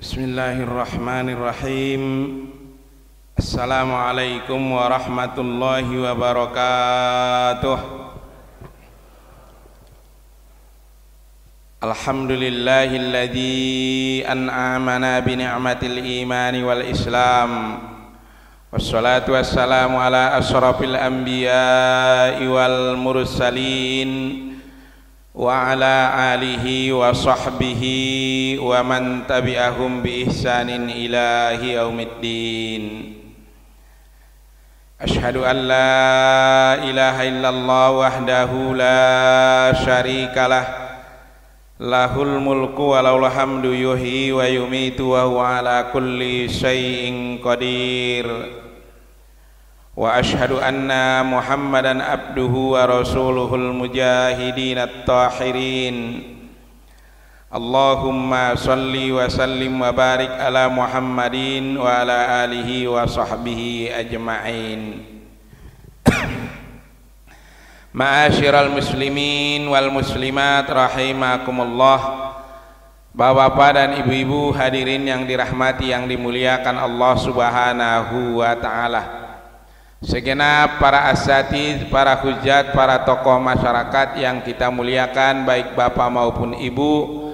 Bismillahirrahmanirrahim. Assalamualaikum warahmatullahi wabarakatuh. Alhamdulillahilladzi an'amana bi ni'matil imani wal islam. Wassalatu wassalamu ala asyrafil anbiya'i wal mursalin wa ala alihi wa sahbihi wa man tabi'ahum bi ihsanin ila yaumiddin. Asyhadu an la ilaha illallah wahdahu la syarikalah, lahul mulku wa lahul hamdu yuhyi wa yumitu wa huwa ala kulli syai'in qadir. Wa asyhadu anna Muhammadan abduhu wa rasuluhul mujahidin at-tahirin. Allahumma salli wa sallim wa barik ala Muhammadin wa ala alihi wa sahbihi ajma'in. Ma'asyiral muslimin wal muslimat rahimakumullah. Bapak-bapak dan ibu-ibu hadirin yang dirahmati, yang dimuliakan Allah Subhanahu wa taala. Segenap para asatidz, para hujat, para tokoh masyarakat yang kita muliakan, baik bapak maupun ibu,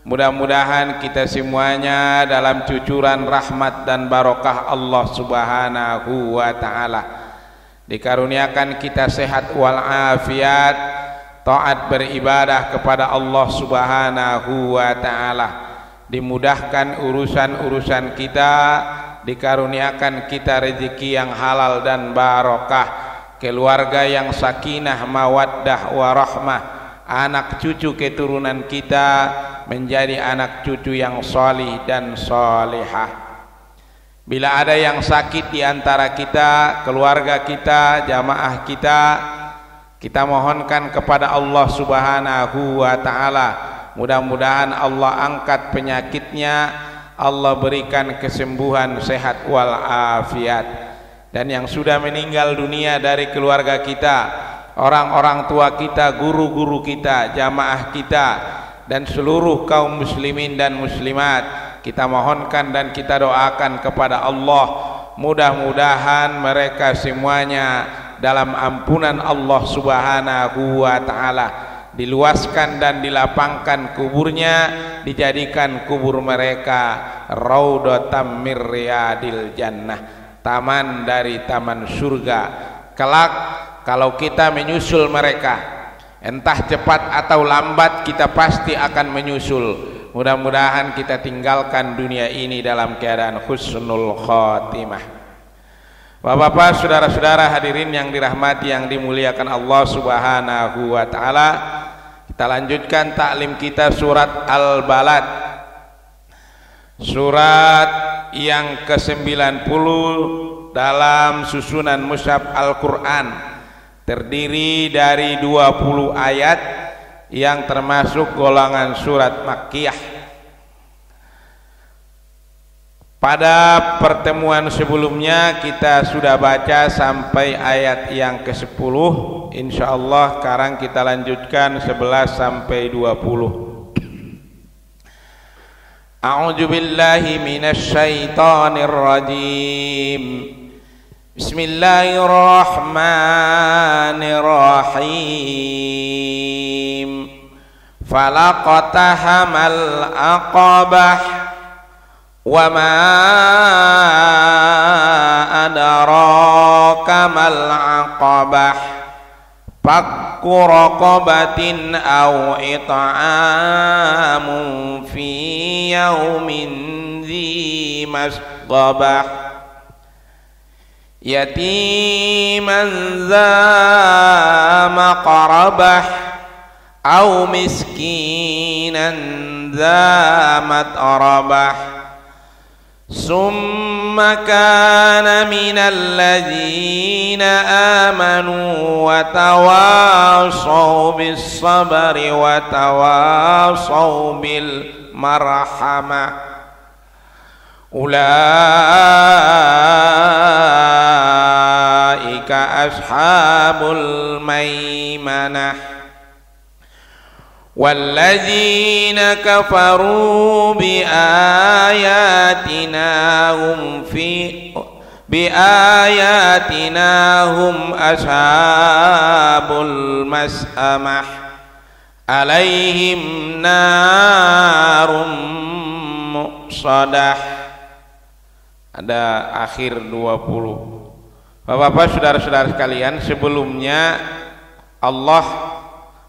mudah-mudahan kita semuanya dalam cucuran rahmat dan barokah Allah Subhanahu wa taala dikaruniakan kita sehat wal afiat, taat beribadah kepada Allah Subhanahu wa taala, dimudahkan urusan-urusan kita, dikaruniakan kita rezeki yang halal dan barokah, keluarga yang sakinah mawaddah warahmah, anak cucu keturunan kita menjadi anak cucu yang salih dan salihah. Bila ada yang sakit di antara kita, keluarga kita, jamaah kita mohonkan kepada Allah Subhanahu wa taala, mudah-mudahan Allah angkat penyakitnya, Allah berikan kesembuhan, sehat wal afiat. Dan yang sudah meninggal dunia dari keluarga kita, orang-orang tua kita, guru-guru kita, jamaah kita, dan seluruh kaum muslimin dan muslimat, kita mohonkan dan kita doakan kepada Allah, mudah-mudahan mereka semuanya dalam ampunan Allah Subhanahu wa taala, diluaskan dan dilapangkan kuburnya, dijadikan kubur mereka raudhatam mir riyadil jannah, taman dari taman surga. Kelak kalau kita menyusul mereka, entah cepat atau lambat, kita pasti akan menyusul. Mudah-mudahan kita tinggalkan dunia ini dalam keadaan husnul khotimah. Bapak-bapak, saudara-saudara hadirin yang dirahmati, yang dimuliakan Allah Subhanahu wa taala, kita lanjutkan taklim kita surat Al-Balad, surat yang ke-90 dalam susunan mushaf Al-Quran, terdiri dari 20 ayat yang termasuk golongan surat Makkiyah. Pada pertemuan sebelumnya kita sudah baca sampai ayat yang ke-10. Insyaallah sekarang kita lanjutkan 11 sampai 20. A'udzu billahi minasy syaithanir rajim. Bismillahirrahmanirrahim. Falaqatahamal aqabah wa ma adraka mal aqabah. Fakku raqabatin aw it'amun fi yaumin dzi masghabah yatiman dza maqrabah aw miskinan dza matrabah summa kana minal ladzina amanu wa tawasaw bis sabri wa tawasaw bil marhamah ulaika ashabul maimanah walladzina kafaru biayatina hum ashabul mas'amah alaihim narum muqsadah. Ada akhir 20. Bapak-bapak, saudara-saudara sekalian, sebelumnya Allah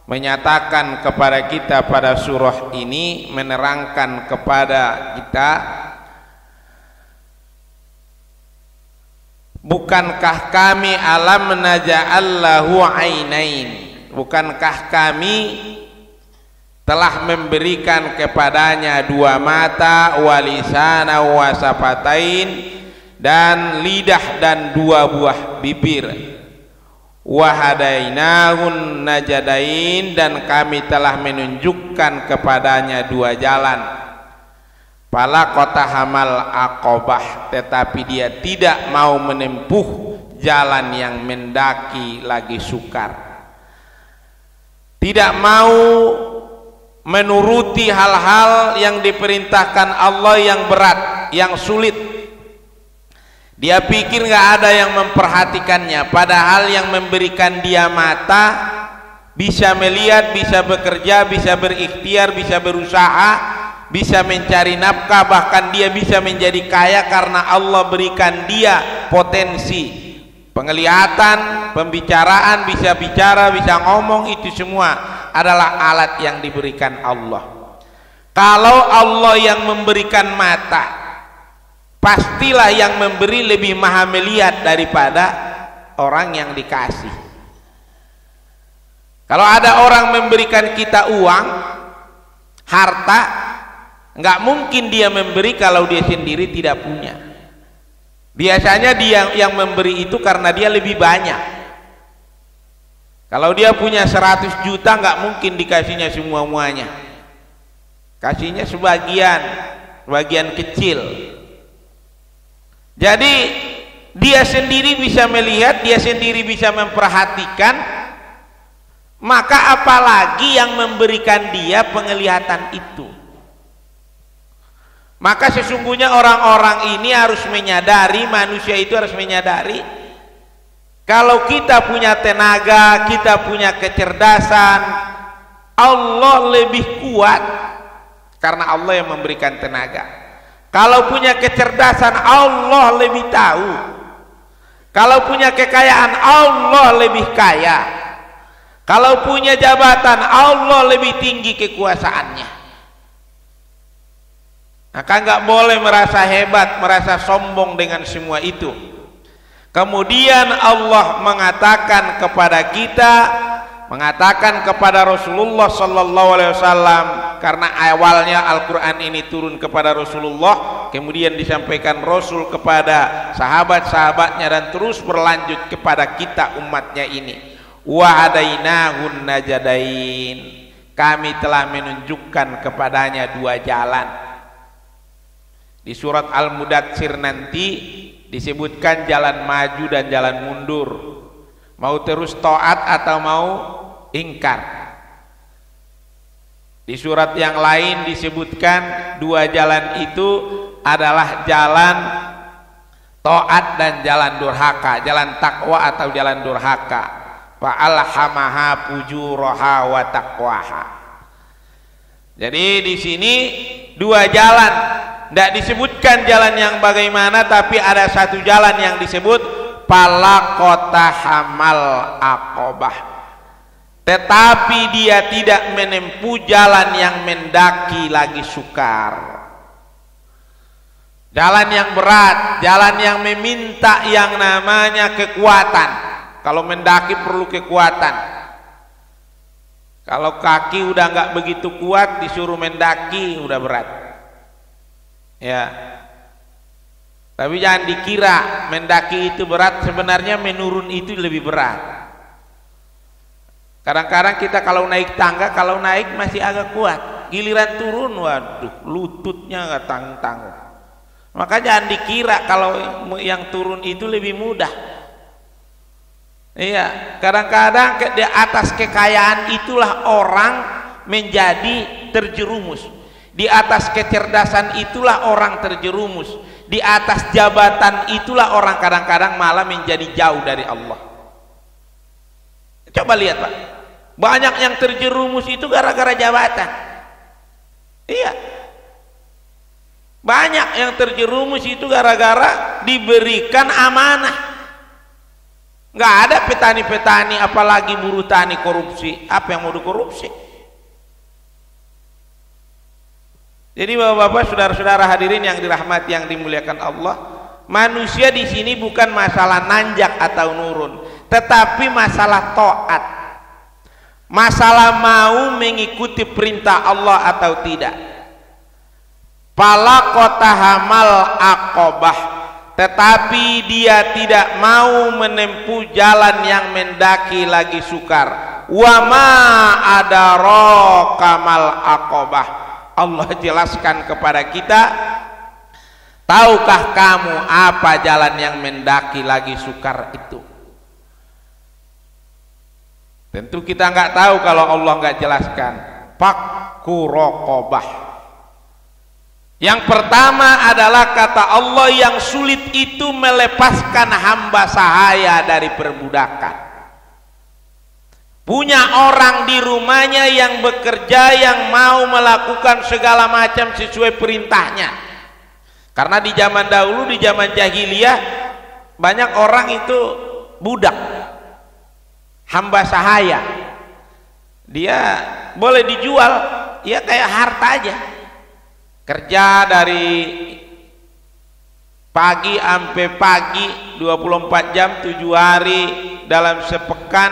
menyatakan kepada kita pada surah ini, menerangkan kepada kita, bukankah kami alam naja'allahu ainain, bukankah kami telah memberikan kepadanya dua mata, walisana wasafatain, dan lidah dan dua buah bibir, wahadainahun najadain, dan kami telah menunjukkan kepadanya dua jalan. Pala kota hamal aqobah, tetapi dia tidak mau menempuh jalan yang mendaki lagi sukar, tidak mau menuruti hal-hal yang diperintahkan Allah yang berat, yang sulit. Dia pikir nggak ada yang memperhatikannya, padahal yang memberikan dia mata, bisa melihat, bisa bekerja, bisa berikhtiar, bisa berusaha, bisa mencari nafkah, bahkan dia bisa menjadi kaya karena Allah berikan dia potensi penglihatan, pembicaraan, bisa bicara, bisa ngomong. Itu semua adalah alat yang diberikan Allah. Kalau Allah yang memberikan mata, pastilah yang memberi lebih maha melihat daripada orang yang dikasih. Kalau ada orang memberikan kita uang, harta, nggak mungkin dia memberi kalau dia sendiri tidak punya. Biasanya dia yang memberi itu karena dia lebih banyak. Kalau dia punya 100 juta, nggak mungkin dikasihnya semua-muanya, kasihnya sebagian kecil. Jadi dia sendiri bisa melihat, dia sendiri bisa memperhatikan, maka apalagi yang memberikan dia penglihatan itu. Maka sesungguhnya orang-orang ini harus menyadari, manusia itu harus menyadari, kalau kita punya tenaga, kita punya kecerdasan, Allah lebih kuat karena Allah yang memberikan tenaga. Kalau punya kecerdasan, Allah lebih tahu. Kalau punya kekayaan, Allah lebih kaya. Kalau punya jabatan, Allah lebih tinggi kekuasaannya. Maka nggak boleh merasa hebat, merasa sombong dengan semua itu. Kemudian Allah mengatakan kepada kita, mengatakan kepada Rasulullah sallallahu alaihi wasallam, karena awalnya Al-Qur'an ini turun kepada Rasulullah, kemudian disampaikan Rasul kepada sahabat-sahabatnya, dan terus berlanjut kepada kita umatnya ini. Wa hadainahun najadain, kami telah menunjukkan kepadanya dua jalan. Di surat Al-Mudatsir nanti disebutkan jalan maju dan jalan mundur, mau terus taat atau mau ingkar. Di surat yang lain disebutkan dua jalan itu adalah jalan taat dan jalan durhaka, jalan takwa atau jalan durhaka. Fa'alhamaha fujuraha wa taqwaha. Jadi di sini dua jalan, tidak disebutkan jalan yang bagaimana, tapi ada satu jalan yang disebut palakota hamal aqobah. Tetapi dia tidak menempuh jalan yang mendaki lagi sukar, jalan yang berat, jalan yang meminta yang namanya kekuatan. Kalau mendaki perlu kekuatan. Kalau kaki udah nggak begitu kuat, disuruh mendaki udah berat, ya. Tapi jangan dikira mendaki itu berat, sebenarnya menurun itu lebih berat. Kadang-kadang kita kalau naik tangga, kalau naik masih agak kuat, giliran turun, waduh, lututnya nggak tanggung-tanggung. Maka jangan dikira kalau yang turun itu lebih mudah. Iya, kadang-kadang di atas kekayaan itulah orang menjadi terjerumus. Di atas kecerdasan itulah orang terjerumus. Di atas jabatan itulah orang kadang-kadang malah menjadi jauh dari Allah. Coba lihat Pak, banyak yang terjerumus itu gara-gara jabatan. Iya, banyak yang terjerumus itu gara-gara diberikan amanah. Nggak ada petani-petani apalagi buruh tani korupsi. Apa yang mau dikorupsi? Jadi bapak-bapak, saudara-saudara hadirin yang dirahmati, yang dimuliakan Allah, manusia di sini bukan masalah nanjak atau nurun, tetapi masalah taat, masalah mau mengikuti perintah Allah atau tidak. Pala kota hamal aqobah, tetapi dia tidak mau menempuh jalan yang mendaki lagi sukar. Wa ma adaraka mal aqobah. Allah jelaskan kepada kita, tahukah kamu apa jalan yang mendaki lagi sukar itu? Tentu kita nggak tahu kalau Allah nggak jelaskan. Fakku raqabah. Yang pertama adalah kata Allah, yang sulit itu melepaskan hamba sahaya dari perbudakan. Punya orang di rumahnya yang bekerja, yang mau melakukan segala macam sesuai perintahnya. Karena di zaman dahulu, di zaman jahiliyah, banyak orang itu budak, hamba sahaya. Dia boleh dijual, ya kayak harta aja. Kerja dari pagi sampai pagi, 24 jam, 7 hari dalam sepekan,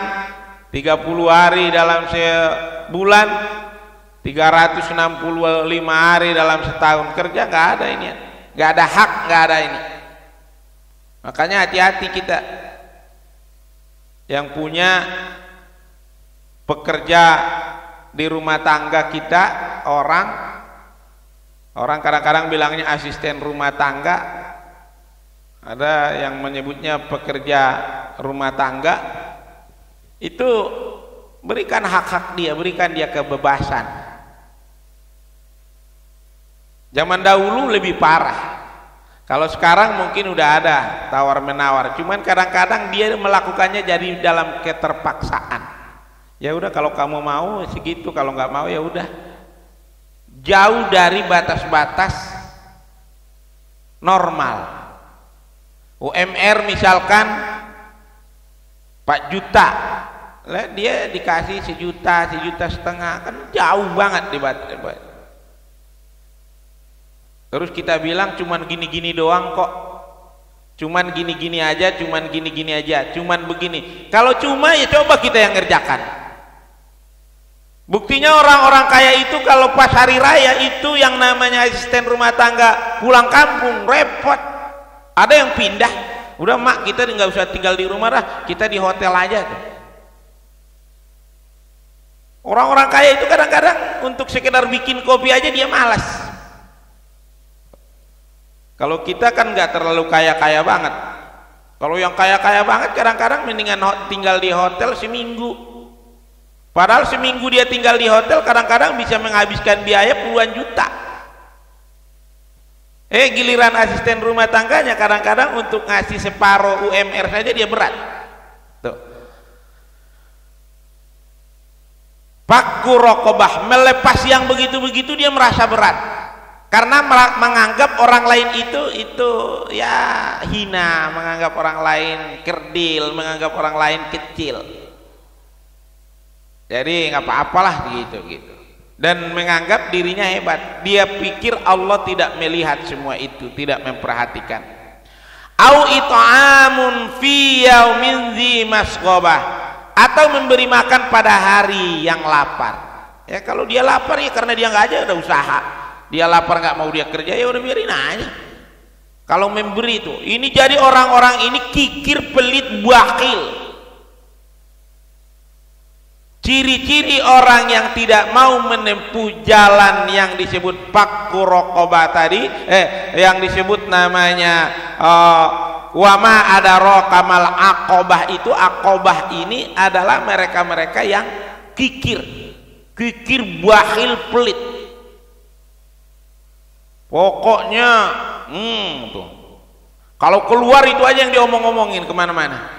30 hari dalam sebulan, 365 hari dalam setahun kerja. Nggak ada ini, nggak ada hak, nggak ada ini. Makanya hati-hati kita yang punya pekerja di rumah tangga kita, orang kadang-kadang bilangnya asisten rumah tangga, ada yang menyebutnya pekerja rumah tangga. Itu berikan hak-hak dia, berikan dia kebebasan. Zaman dahulu lebih parah. Kalau sekarang mungkin udah ada tawar menawar, cuman kadang-kadang dia melakukannya jadi dalam keterpaksaan. Ya udah, kalau kamu mau segitu, kalau nggak mau ya udah. Jauh dari batas-batas normal. UMR misalkan 4 juta, dia dikasih 1 juta, 1,5 juta, kan jauh banget di batas. Terus kita bilang cuman gini-gini doang kok, cuman gini-gini aja, cuman gini-gini aja, cuman begini. Kalau cuma ya coba kita yang ngerjakan. Buktinya orang-orang kaya itu kalau pas hari raya itu yang namanya asisten rumah tangga pulang kampung repot. Ada yang pindah, udah mak kita nggak usah tinggal di rumah dah, kita di hotel aja tuh. Orang-orang kaya itu kadang-kadang untuk sekedar bikin kopi aja dia malas. Kalau kita kan nggak terlalu kaya-kaya banget. Kalau yang kaya-kaya banget kadang-kadang mendingan tinggal di hotel seminggu. Padahal seminggu dia tinggal di hotel kadang-kadang bisa menghabiskan biaya puluhan juta. Giliran asisten rumah tangganya kadang-kadang untuk ngasih separuh UMR saja dia berat. Tuh. Fakku raqabah, melepas yang begitu-begitu dia merasa berat. Karena menganggap orang lain itu ya hina, menganggap orang lain kerdil, menganggap orang lain kecil. Jadi nggak apa-apalah gitu. Dan menganggap dirinya hebat. Dia pikir Allah tidak melihat semua itu, tidak memperhatikan. Au it'amun fi yaumin dzi masghabah, atau memberi makan pada hari yang lapar. Ya kalau dia lapar ya karena dia nggak aja ada usaha. Dia lapar nggak mau dia kerja, ya udah biarin aja. Kalau memberi itu, ini jadi orang-orang ini kikir, pelit, bakhil. Ciri-ciri orang yang tidak mau menempuh jalan yang disebut fakku raqabah tadi, yang disebut namanya wa ma adaraka mal aqabah itu, aqabah ini adalah mereka-mereka yang kikir, kikir, bakhil, pelit. Pokoknya tuh. Kalau keluar itu aja yang diomong-omongin kemana-mana.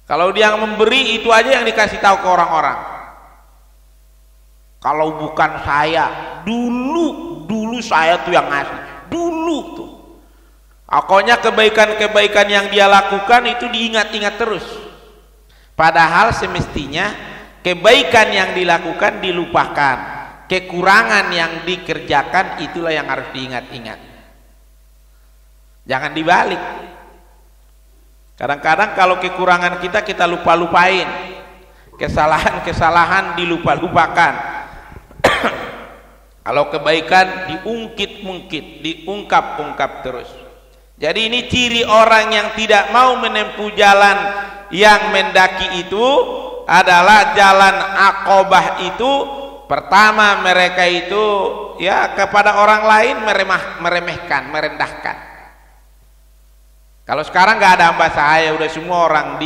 Kalau dia memberi itu aja yang dikasih tahu ke orang-orang. Kalau bukan saya, dulu saya tuh yang ngasih. Dulu tuh. Pokoknya kebaikan-kebaikan yang dia lakukan itu diingat-ingat terus. Padahal semestinya kebaikan yang dilakukan dilupakan. Kekurangan yang dikerjakan itulah yang harus diingat-ingat. Jangan dibalik. Kadang-kadang kalau kekurangan kita lupa-lupain. Kesalahan-kesalahan dilupa-lupakan. Kalau kebaikan diungkit-ungkit, diungkap-ungkap terus. Jadi ini ciri orang yang tidak mau menempuh jalan yang mendaki itu adalah jalan Aqobah itu. Pertama mereka itu ya kepada orang lain meremehkan, merendahkan. Kalau sekarang nggak ada hamba sahaya, udah semua orang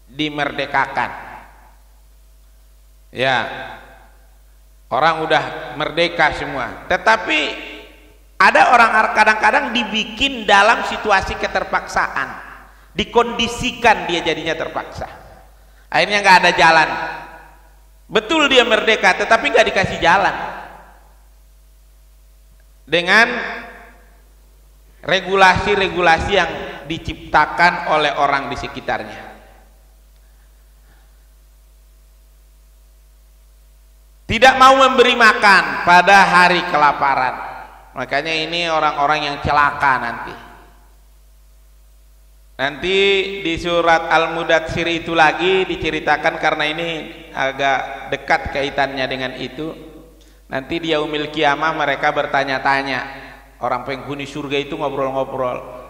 dimerdekakan. Ya, orang udah merdeka semua. Tetapi ada orang kadang-kadang dibikin dalam situasi keterpaksaan, dikondisikan dia jadinya terpaksa. Akhirnya nggak ada jalan. Betul dia merdeka, tetapi nggak dikasih jalan dengan regulasi-regulasi yang diciptakan oleh orang di sekitarnya. Tidak mau memberi makan pada hari kelaparan. Makanya ini orang-orang yang celaka nanti. Nanti di surat Al-Mudatsir itu lagi diceritakan, karena ini agak dekat kaitannya dengan itu. Nanti di yaumil kiamah mereka bertanya-tanya. Orang penghuni surga itu ngobrol-ngobrol.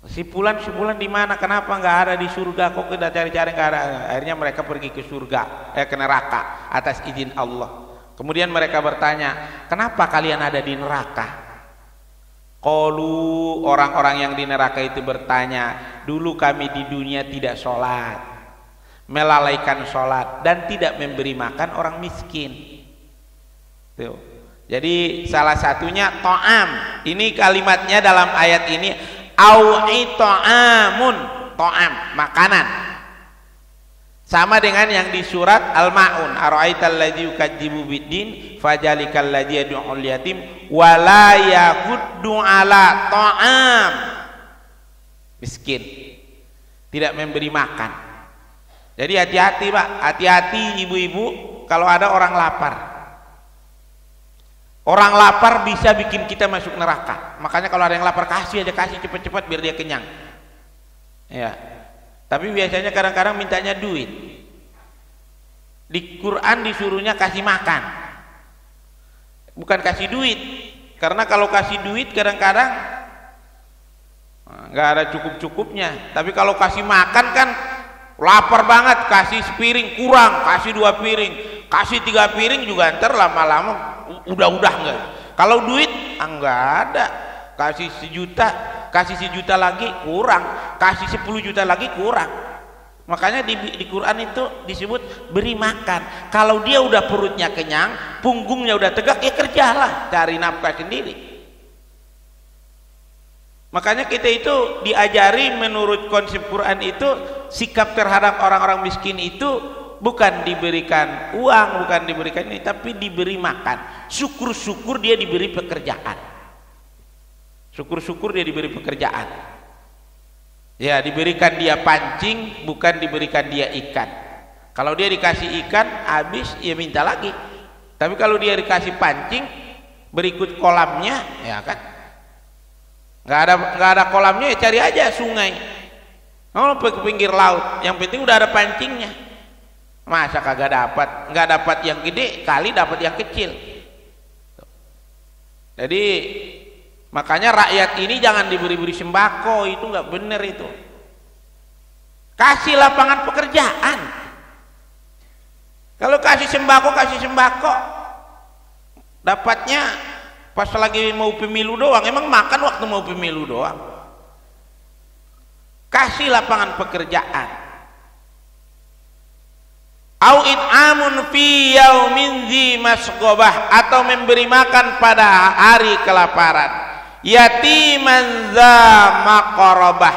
Si fulan di mana? Kenapa nggak ada di surga? Kok kita cari-cari nggak ada? Akhirnya mereka pergi ke surga, ke neraka atas izin Allah. Kemudian mereka bertanya, kenapa kalian ada di neraka? Qalu, orang-orang yang di neraka itu bertanya, dulu kami di dunia tidak sholat, melalaikan sholat, dan tidak memberi makan orang miskin. Tuh. Jadi salah satunya to'am. Ini kalimatnya dalam ayat ini, au'i to'amun, to'am, makanan. Sama dengan yang di surat Al-Ma'un, ara'aital ladzi yukadzibu biddin fajalikal ladzi yad'ul yatim wa la yahuddu ala ta'am miskin. Tidak memberi makan. Jadi hati-hati Pak, hati-hati ibu-ibu kalau ada orang lapar. Orang lapar bisa bikin kita masuk neraka. Makanya kalau ada yang lapar, kasih aja, kasih cepat-cepat biar dia kenyang. Ya. Tapi biasanya kadang-kadang mintanya duit. Di Quran disuruhnya kasih makan, bukan kasih duit. Karena kalau kasih duit kadang-kadang nggak ada cukup-cukupnya. Tapi kalau kasih makan kan lapar banget, kasih sepiring kurang, kasih 2 piring, kasih 3 piring juga ntar lama-lama udah enggak. Kalau duit enggak ada, kasih 1 juta, kasih 1 juta lagi kurang, kasih 10 juta lagi kurang. Makanya di Quran itu disebut beri makan. Kalau dia udah perutnya kenyang, punggungnya udah tegak, ya kerjalah cari nafkah sendiri. Makanya kita itu diajari menurut konsep Quran itu, sikap terhadap orang-orang miskin itu bukan diberikan uang, bukan diberikan ini, tapi diberi makan. Syukur-syukur dia diberi pekerjaan. Syukur-syukur dia diberi pekerjaan. Ya, diberikan dia pancing, bukan diberikan dia ikan. Kalau dia dikasih ikan habis, ya minta lagi. Tapi kalau dia dikasih pancing, berikut kolamnya, ya kan? Nggak ada kolamnya, ya cari aja sungai. Oh, ke pinggir laut. Yang penting udah ada pancingnya. Masa kagak dapat? Nggak dapat yang gede, kali dapat yang kecil. Jadi makanya rakyat ini jangan diberi-beri sembako, itu nggak bener itu. Kasih lapangan pekerjaan. Kalau kasih sembako, dapatnya pas lagi mau pemilu doang. Emang makan waktu mau pemilu doang. Kasih lapangan pekerjaan. Au it'amun fi yaumin dzi masghobah, atau memberi makan pada hari kelaparan. Yatiman dza maqrabah,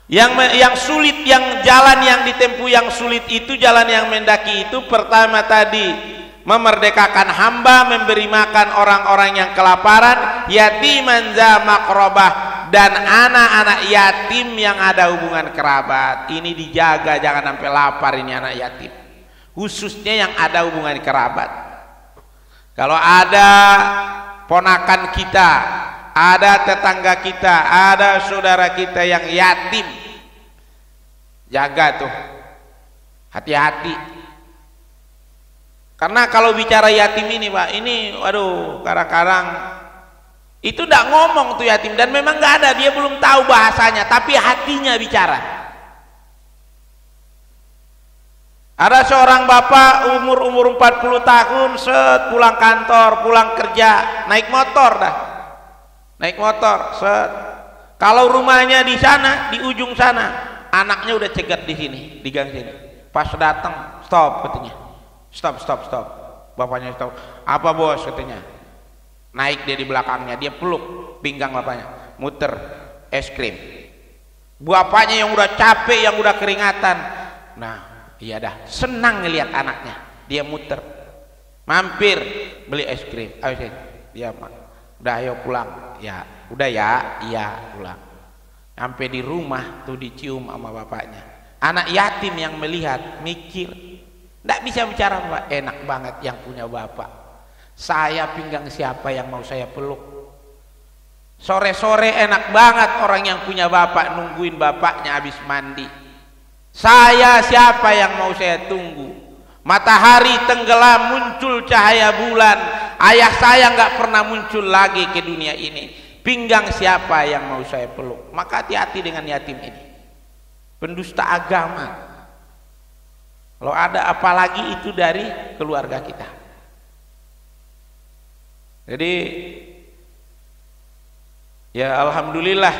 yang sulit, yang jalan yang ditempuh yang sulit itu, jalan yang mendaki itu, pertama tadi memerdekakan hamba, memberi makan orang-orang yang kelaparan, yatiman dza maqrabah, dan anak-anak yatim yang ada hubungan kerabat. Ini dijaga, jangan sampai lapar ini anak yatim, khususnya yang ada hubungan kerabat. Kalau ada ponakan kita, ada tetangga kita, ada saudara kita yang yatim, jaga tuh, hati-hati. Karena kalau bicara yatim ini Pak, ini waduh, kadang-kadang itu tidak ngomong tuh yatim, dan memang nggak ada, dia belum tahu bahasanya, tapi hatinya bicara. Ada seorang bapak umur 40 tahun, set pulang kantor, pulang kerja, naik motor dah, naik motor, set. Kalau rumahnya di sana, di ujung sana, anaknya udah cegat di sini, di gang sini. Pas datang, stop katanya, stop. Bapaknya stop. Apa bos katanya? Naik dia di belakangnya, dia peluk pinggang bapaknya, muter es krim. Bapaknya yang udah capek, yang udah keringatan, nah iya dah, senang ngelihat anaknya, dia muter, mampir beli es krim. Ayo dia udah, ayo pulang ya, udah ya, iya pulang. Sampai di rumah tuh dicium sama bapaknya. Anak yatim yang melihat mikir, nggak bisa bicara, Pak. Enak banget yang punya bapak. Saya pinggang siapa yang mau saya peluk? Sore-sore enak banget orang yang punya bapak nungguin bapaknya habis mandi. Saya siapa yang mau saya tunggu? Matahari tenggelam, muncul cahaya bulan, ayah saya nggak pernah muncul lagi ke dunia ini. Pinggang siapa yang mau saya peluk? Maka hati-hati dengan yatim ini, pendusta agama. Kalau ada, apalagi itu dari keluarga kita. Jadi ya alhamdulillah,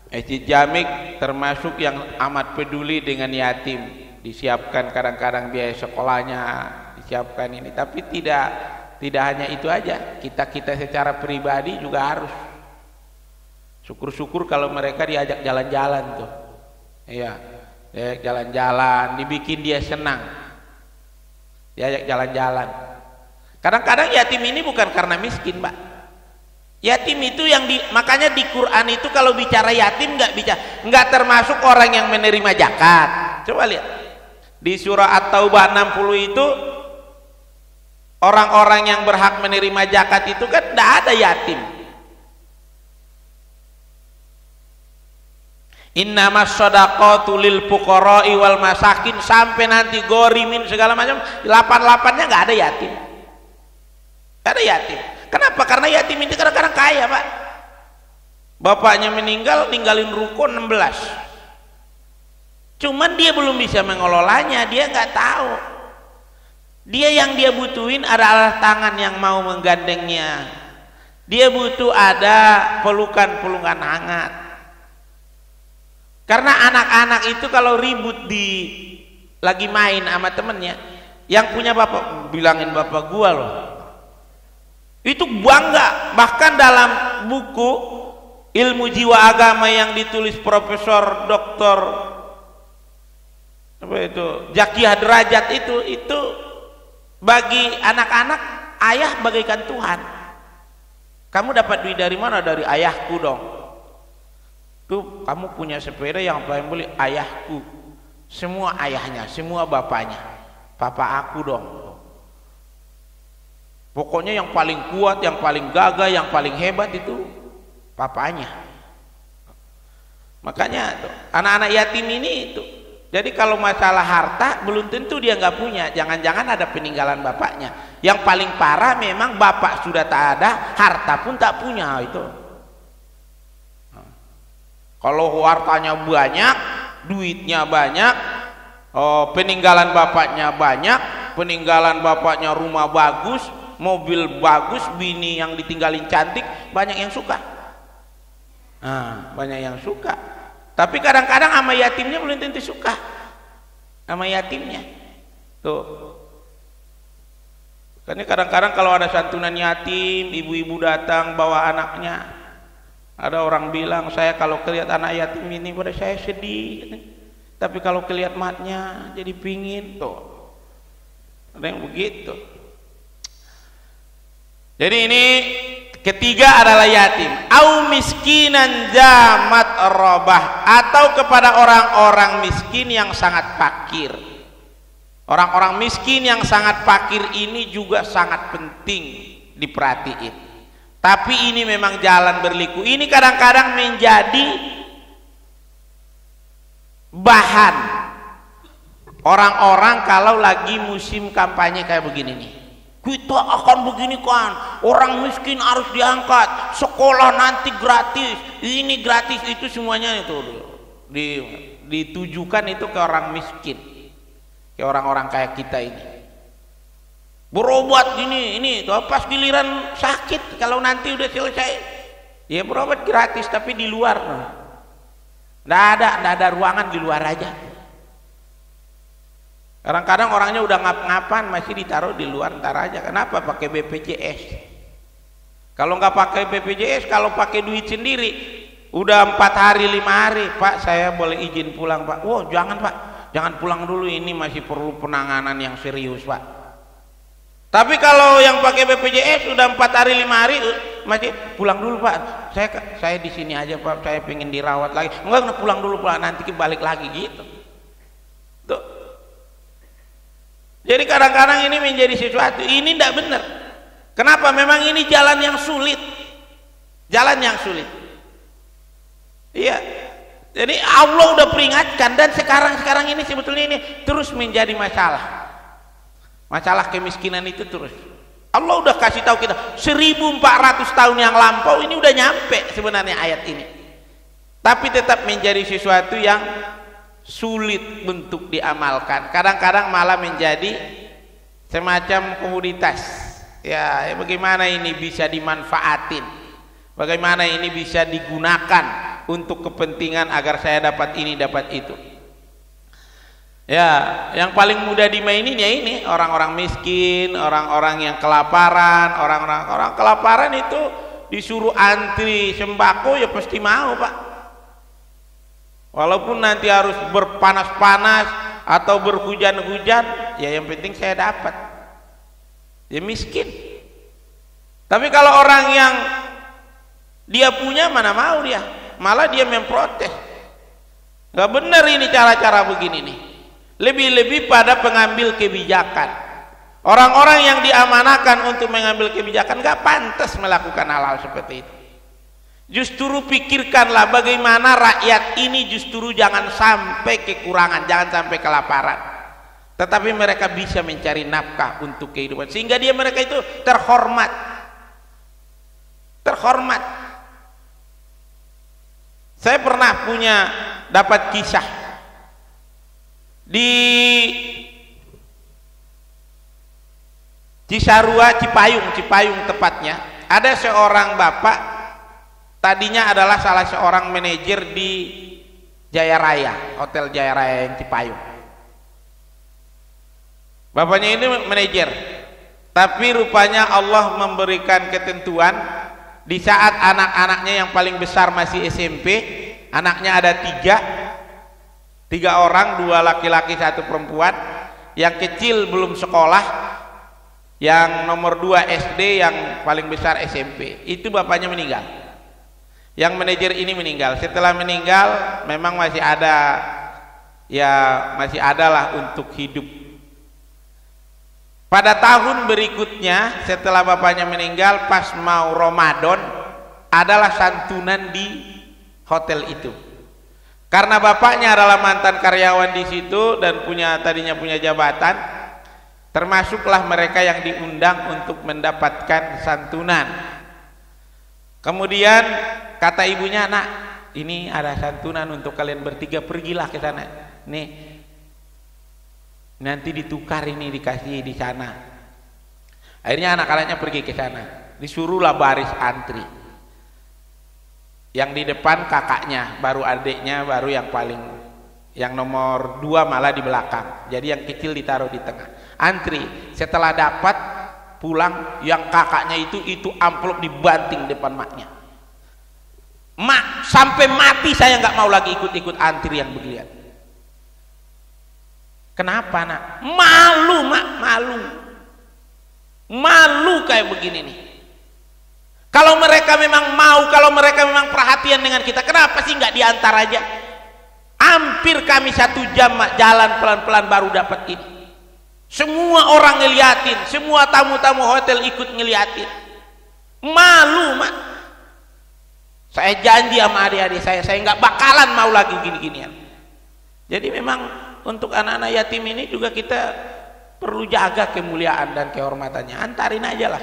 Masjid Jamik termasuk yang amat peduli dengan yatim. Disiapkan kadang-kadang biaya sekolahnya, disiapkan ini. Tapi tidak hanya itu aja, kita secara pribadi juga harus syukur-syukur kalau mereka diajak jalan-jalan tuh. Iya, diajak jalan-jalan, dibikin dia senang, diajak jalan-jalan. Kadang-kadang yatim ini bukan karena miskin, Pak. Yatim itu makanya di Quran itu kalau bicara yatim nggak termasuk orang yang menerima zakat. Coba lihat di surah At-Taubah 60 itu, orang-orang yang berhak menerima zakat itu kan tidak ada yatim. Innamas shadaqatu lil fuqara'i wal masakin, sampai nanti gorimin segala macam, 8-8-nya nggak ada yatim. Ada yatim. Kenapa? Karena yatim itu kadang-kadang kaya, Pak. Bapaknya meninggal, ninggalin ruko 16. Cuman dia belum bisa mengelolanya, dia nggak tahu. Dia yang dia butuhin adalah tangan yang mau menggandengnya. Dia butuh ada pelukan-pelukan hangat. Karena anak-anak itu kalau ribut lagi main sama temennya, yang punya bapak, bilangin bapak gua loh, itu bangga. Bahkan dalam buku ilmu jiwa agama yang ditulis Profesor Dr. Zakiah Derajat itu bagi anak-anak, ayah bagaikan Tuhan. Kamu dapat duit dari mana? Dari ayahku dong. Tuh, kamu punya sepeda, yang paling beli ayahku. Semua ayahnya, semua bapaknya, papa aku dong. Pokoknya yang paling kuat, yang paling gagah, yang paling hebat itu papanya. Makanya anak-anak yatim ini itu, jadi kalau masalah harta belum tentu dia nggak punya, jangan-jangan ada peninggalan bapaknya. Yang paling parah memang bapak sudah tak ada, harta pun tak punya itu. Kalau hartanya banyak, duitnya banyak, peninggalan bapaknya banyak, peninggalan bapaknya rumah bagus, mobil bagus, bini yang ditinggalin cantik, banyak yang suka. Banyak yang suka. Tapi kadang-kadang sama yatimnya belum tentu suka. sama yatimnya. Tuh. Karena kadang-kadang kalau ada santunan yatim, ibu-ibu datang bawa anaknya, ada orang bilang, saya kalau kelihat anak yatim ini pada saya sedih, tapi kalau kelihat matnya jadi pingin. Tuh, ada yang begitu. Jadi ini ketiga adalah yatim, au miskinan zamat robah, atau kepada orang-orang miskin yang sangat fakir. Orang-orang miskin yang sangat fakir ini juga sangat penting diperhatiin. Tapi ini memang jalan berliku. Ini kadang-kadang menjadi bahan orang-orang kalau lagi musim kampanye kayak begini nih. Kita akan begini kan, orang miskin harus diangkat, sekolah nanti gratis, ini gratis, itu semuanya itu ditujukan itu ke orang miskin, ke orang-orang kayak kita ini. Berobat gini, ini pas giliran sakit, kalau nanti udah selesai, ya berobat gratis tapi di luar, nggak ada ruangan, di luar aja. Kadang-kadang orangnya udah ngap-ngapan masih ditaruh di luar, ntar aja. Kenapa? Pakai BPJS. Kalau nggak pakai BPJS, kalau pakai duit sendiri, udah 4 hari 5 hari, Pak saya boleh izin pulang Pak. Oh jangan Pak, jangan pulang dulu, ini masih perlu penanganan yang serius Pak. Tapi kalau yang pakai BPJS udah 4 hari 5 hari masih pulang dulu Pak. Saya di sini aja Pak, saya pengen dirawat lagi. Enggak, pulang dulu Pak, nanti balik lagi gitu. Tuh. Jadi kadang-kadang ini menjadi sesuatu, ini tidak benar. Kenapa? Memang ini jalan yang sulit, jalan yang sulit. Iya. Jadi Allah udah peringatkan, dan sekarang ini sebetulnya ini terus menjadi masalah. Masalah kemiskinan itu terus. Allah udah kasih tahu kita 1400 tahun yang lampau, ini udah nyampe sebenarnya ayat ini. Tapi tetap menjadi sesuatu yang sulit untuk diamalkan. Kadang-kadang malah menjadi semacam komoditas. Ya, bagaimana ini bisa dimanfaatin? Bagaimana ini bisa digunakan untuk kepentingan agar saya dapat ini, dapat itu. Ya, yang paling mudah dimainin ya ini orang-orang miskin, orang-orang yang kelaparan, orang kelaparan itu disuruh antri sembako ya pasti mau, Pak. Walaupun nanti harus berpanas-panas atau berhujan-hujan, ya yang penting saya dapat. Ya miskin. Tapi kalau orang yang dia punya, mana mau dia, malah dia memprotes. Gak benar ini cara-cara begini nih. Lebih-lebih pada pengambil kebijakan. Orang-orang yang diamanakan untuk mengambil kebijakan gak pantas melakukan hal-hal seperti itu. Justru pikirkanlah bagaimana rakyat ini justru jangan sampai kekurangan, jangan sampai kelaparan, tetapi mereka bisa mencari nafkah untuk kehidupan, sehingga mereka itu terhormat. Saya pernah dapat kisah di Cisarua, Cipayung tepatnya. Ada seorang bapak, tadinya adalah salah seorang manajer di Jaya Raya, Hotel Jaya Raya yang Cipayung. Bapaknya ini manajer, tapi rupanya Allah memberikan ketentuan di saat anak-anaknya yang paling besar masih SMP, anaknya ada tiga orang, 2 laki-laki 1 perempuan, yang kecil belum sekolah, yang nomor 2 SD, yang paling besar SMP. Itu bapaknya meninggal. Yang manajer ini meninggal. Setelah meninggal memang masih ada lah untuk hidup. Pada tahun berikutnya setelah bapaknya meninggal, pas mau Ramadan, adalah santunan di hotel itu. Karena bapaknya adalah mantan karyawan di situ dan tadinya punya jabatan, termasuklah mereka yang diundang untuk mendapatkan santunan. Kemudian kata ibunya, "Nak, ini ada santunan untuk kalian bertiga, pergilah ke sana. Nih, nanti ditukar ini, dikasih di sana." Akhirnya anak-anaknya pergi ke sana. Disuruhlah baris antri. Yang di depan kakaknya, baru adiknya, baru yang paling Yang nomor 2 malah di belakang. Jadi yang kecil ditaruh di tengah. Antri. Setelah dapat pulang, yang kakaknya itu amplop dibanting depan maknya. Mak, sampai mati saya nggak mau lagi ikut-ikut antri yang beginian. Kenapa nak? Malu mak, malu kayak begini nih. Kalau mereka memang mau, kalau mereka memang perhatian dengan kita, kenapa sih nggak diantar aja? Hampir kami 1 jam mak, jalan pelan-pelan baru dapat ini. Semua orang ngeliatin, semua tamu-tamu hotel ikut ngeliatin. Malu mak. Saya janji sama adik-adik saya nggak bakalan mau lagi gini-ginian. Jadi memang untuk anak-anak yatim ini juga kita perlu jaga kemuliaan dan kehormatannya. Antarin aja lah.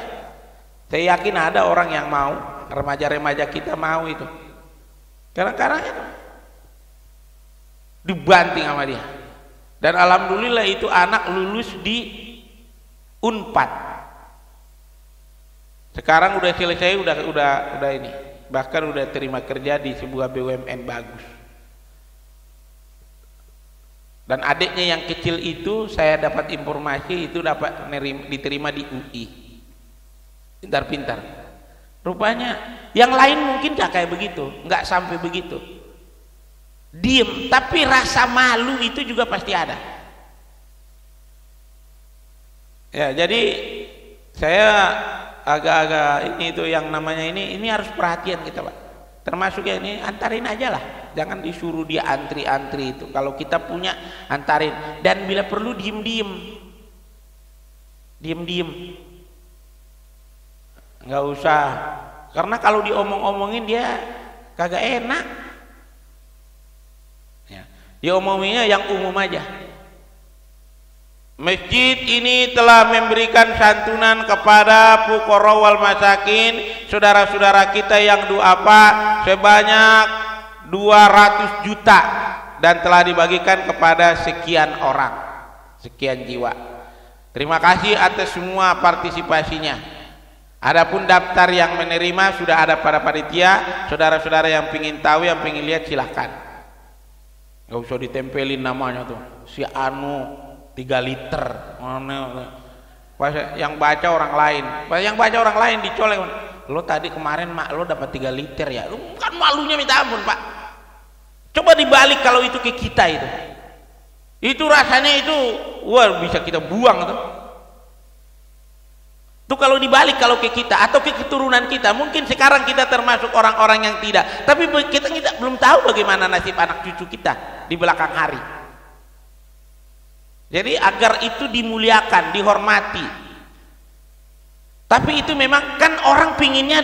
Saya yakin ada orang yang mau, remaja-remaja kita mau itu. Kadang-kadang itu dibanting sama dia. Dan alhamdulillah itu anak lulus di Unpad. Sekarang udah selesai, udah ini. Bahkan udah terima kerja di sebuah BUMN bagus. Dan adiknya yang kecil itu saya dapat informasi itu dapat diterima di UI. Pintar-pintar. Rupanya yang lain mungkin gak kayak begitu, nggak sampai begitu. Diem, tapi rasa malu itu juga pasti ada. Ya, jadi saya agak-agak ini itu yang namanya ini harus perhatian kita Pak. Termasuk ya ini antarin aja lah, jangan disuruh dia antri-antri itu. Kalau kita punya antarin, dan bila perlu diem-diem, nggak usah, karena kalau diomong-omongin dia kagak enak. Ya, diomonginnya yang umum aja. Masjid ini telah memberikan santunan kepada fuqara wal masakin, saudara-saudara kita yang duafa sebanyak 200 juta dan telah dibagikan kepada sekian orang, sekian jiwa. Terima kasih atas semua partisipasinya. Adapun daftar yang menerima sudah ada pada panitia. Saudara-saudara yang ingin tahu, yang ingin lihat silahkan. Gak usah ditempelin namanya tuh, si Anu 3 liter. Pas yang baca orang lain, dicolek. Lo tadi kemarin mak lo dapat 3 liter ya, lo kan malunya minta ampun Pak. Coba dibalik kalau itu ke kita itu rasanya itu wah bisa kita buang tuh kalau dibalik kalau ke kita atau ke keturunan kita. Mungkin sekarang kita termasuk orang-orang yang tidak, tapi kita belum tahu bagaimana nasib anak cucu kita di belakang hari. Jadi agar itu dimuliakan, dihormati. Tapi itu memang kan orang pinginnya,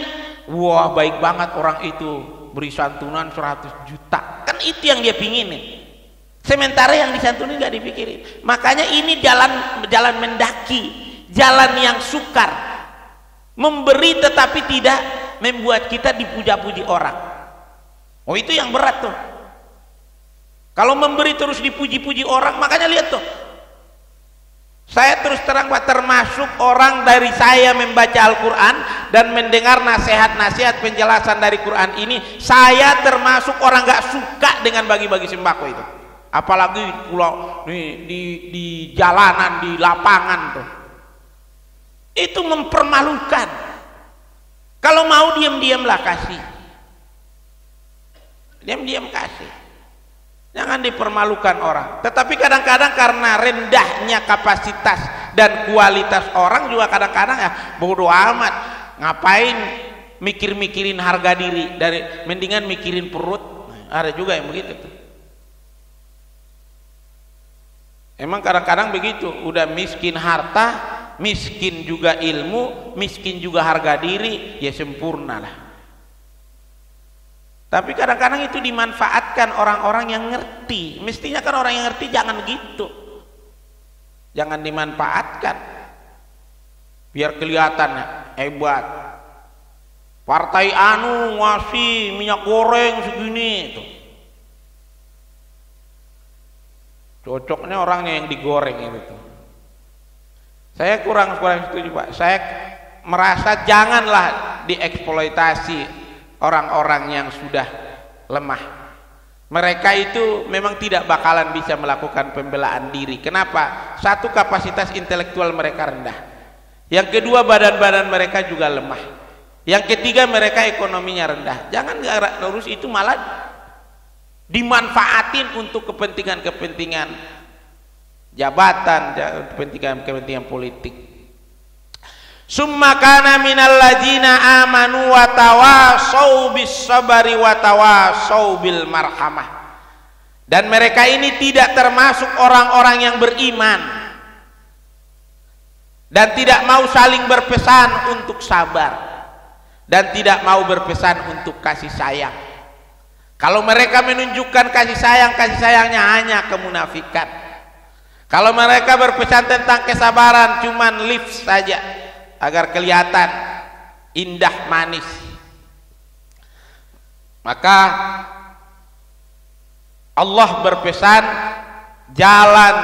wah baik banget orang itu beri santunan 100 juta. Kan itu yang dia pingin nih. Sementara yang disantuni nggak dipikirin. Makanya ini jalan mendaki, jalan yang sukar. Memberi tetapi tidak membuat kita dipuja-puji orang. Oh itu yang berat tuh. Kalau memberi terus dipuji-puji orang, makanya lihat tuh. Saya terus terang Pak, termasuk orang dari saya membaca Al-Quran dan mendengar nasihat-nasihat penjelasan dari Quran ini, saya termasuk orang gak suka dengan bagi-bagi sembako itu. Apalagi pulau di jalanan, di lapangan tuh. Itu mempermalukan. Kalau mau diam-diamlah kasih. Diam-diam kasih. Jangan dipermalukan orang. Tetapi kadang-kadang karena rendahnya kapasitas dan kualitas orang juga kadang-kadang ya bodoh amat. Ngapain mikir-mikirin harga diri, dari mendingan mikirin perut. Ada juga yang begitu tuh. Emang kadang-kadang begitu, udah miskin harta, miskin juga ilmu, miskin juga harga diri, ya sempurna lah. Tapi kadang-kadang itu dimanfaatkan orang-orang yang ngerti. Mestinya kan orang yang ngerti jangan gitu, jangan dimanfaatkan biar kelihatan hebat. Partai anu ngasih minyak goreng segini tuh, cocoknya orangnya yang digoreng itu tuh. Saya kurang setuju Pak. Saya merasa janganlah dieksploitasi orang-orang yang sudah lemah. Mereka itu memang tidak bakalan bisa melakukan pembelaan diri. Kenapa? Satu, kapasitas intelektual mereka rendah. Yang kedua, badan-badan mereka juga lemah. Yang ketiga, mereka ekonominya rendah. Jangan ngurus itu, malah dimanfaatin untuk kepentingan-kepentingan jabatan, kepentingan politik. Summa kana minal ladzina amanu wa tawasau bis sabari wa tawasau bil marhamah. Dan mereka ini tidak termasuk orang-orang yang beriman dan tidak mau saling berpesan untuk sabar dan tidak mau berpesan untuk kasih sayang. Kalau mereka menunjukkan kasih sayangnya hanya kemunafikan. Kalau mereka berpesan tentang kesabaran cuman lift saja agar kelihatan indah manis. Maka Allah berpesan jalan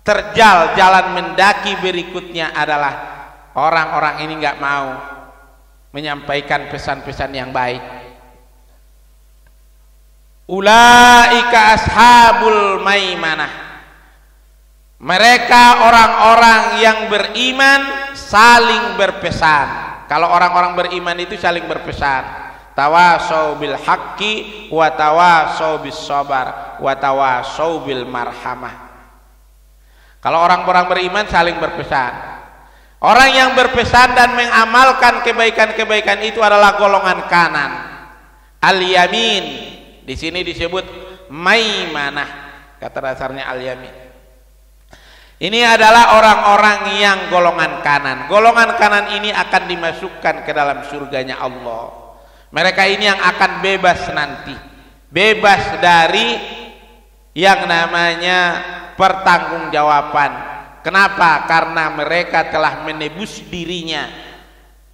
terjal, jalan mendaki berikutnya adalah orang-orang ini nggak mau menyampaikan pesan-pesan yang baik. Ulaika ashabul maimanah. Mereka orang-orang yang beriman saling berpesan. Kalau orang-orang beriman itu saling berpesan. Tawasau bil haqqi wa tawasau bis sabar wa tawasau bil marhamah. Kalau orang-orang beriman saling berpesan. Orang yang berpesan dan mengamalkan kebaikan-kebaikan itu adalah golongan kanan. Al-yamin. Di sini disebut maimanah. Kata dasarnya al-yamin. Ini adalah orang-orang yang golongan kanan. Golongan kanan ini akan dimasukkan ke dalam surganya Allah. Mereka ini yang akan bebas nanti. Bebas dari yang namanya pertanggungjawaban. Kenapa? Karena mereka telah menebus dirinya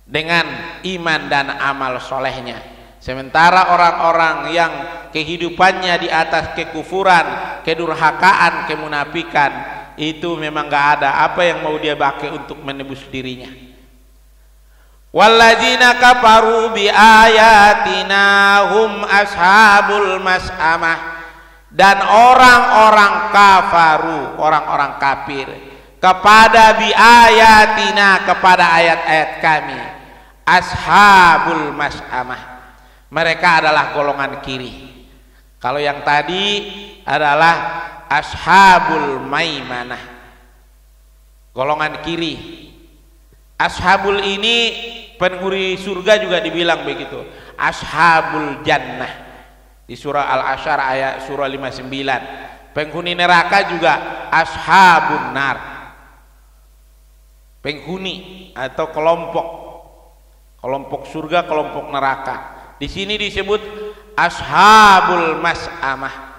dengan iman dan amal solehnya. Sementara orang-orang yang kehidupannya di atas kekufuran, kedurhakaan, kemunafikan, itu memang gak ada apa yang mau dia pakai untuk menebus dirinya. Walladzina kafaru bi ayatina hum ashabul mas'amah. Dan orang-orang kafaru, orang-orang kafir kepada bi ayatina, kepada ayat-ayat kami, ashabul mas'amah, mereka adalah golongan kiri. Kalau yang tadi adalah ashabul maimanah, golongan kiri. Ashabul ini penghuni surga juga dibilang begitu, ashabul jannah di surah Al-Asyar ayat surah 59. Penghuni neraka juga ashabun nar, penghuni atau kelompok surga, kelompok neraka. Di sini disebut ashabul mas'amah.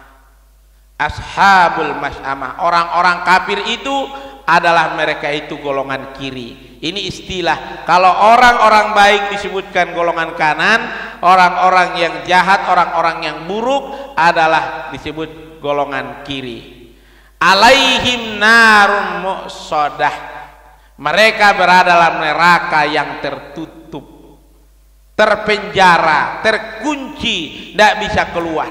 Ashabul mas'amah, orang-orang kafir itu adalah mereka itu golongan kiri. Ini istilah. Kalau orang-orang baik disebutkan golongan kanan, orang-orang yang jahat, orang-orang yang buruk adalah disebut golongan kiri. Alaihim narun mu'sadah, mereka berada dalam neraka yang tertutup, terpenjara, terkunci, tidak bisa keluar.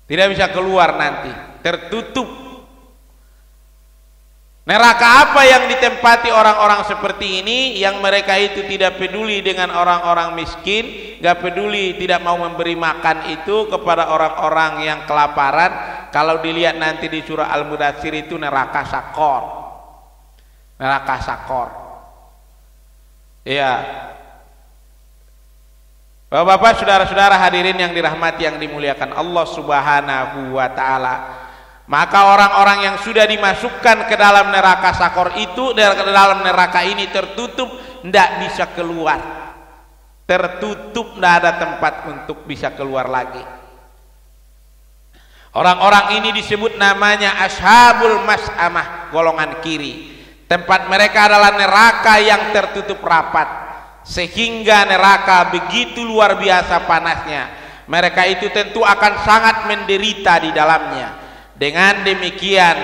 Tidak bisa keluar nanti, tertutup. Neraka apa yang ditempati orang-orang seperti ini, yang mereka itu tidak peduli dengan orang-orang miskin, gak peduli, tidak mau memberi makan itu kepada orang-orang yang kelaparan. Kalau dilihat nanti di surah Al-Mudatsir itu neraka sakor. Neraka sakor. Iya. Bapak-bapak, saudara-saudara hadirin yang dirahmati, yang dimuliakan Allah Subhanahu wa ta'ala, maka orang-orang yang sudah dimasukkan ke dalam neraka sakor itu, ke dalam neraka ini tertutup, tidak bisa keluar, tertutup, tidak ada tempat untuk bisa keluar lagi. Orang-orang ini disebut namanya ashabul mas'amah, golongan kiri. Tempat mereka adalah neraka yang tertutup rapat, sehingga neraka begitu luar biasa panasnya. Mereka itu tentu akan sangat menderita di dalamnya. Dengan demikian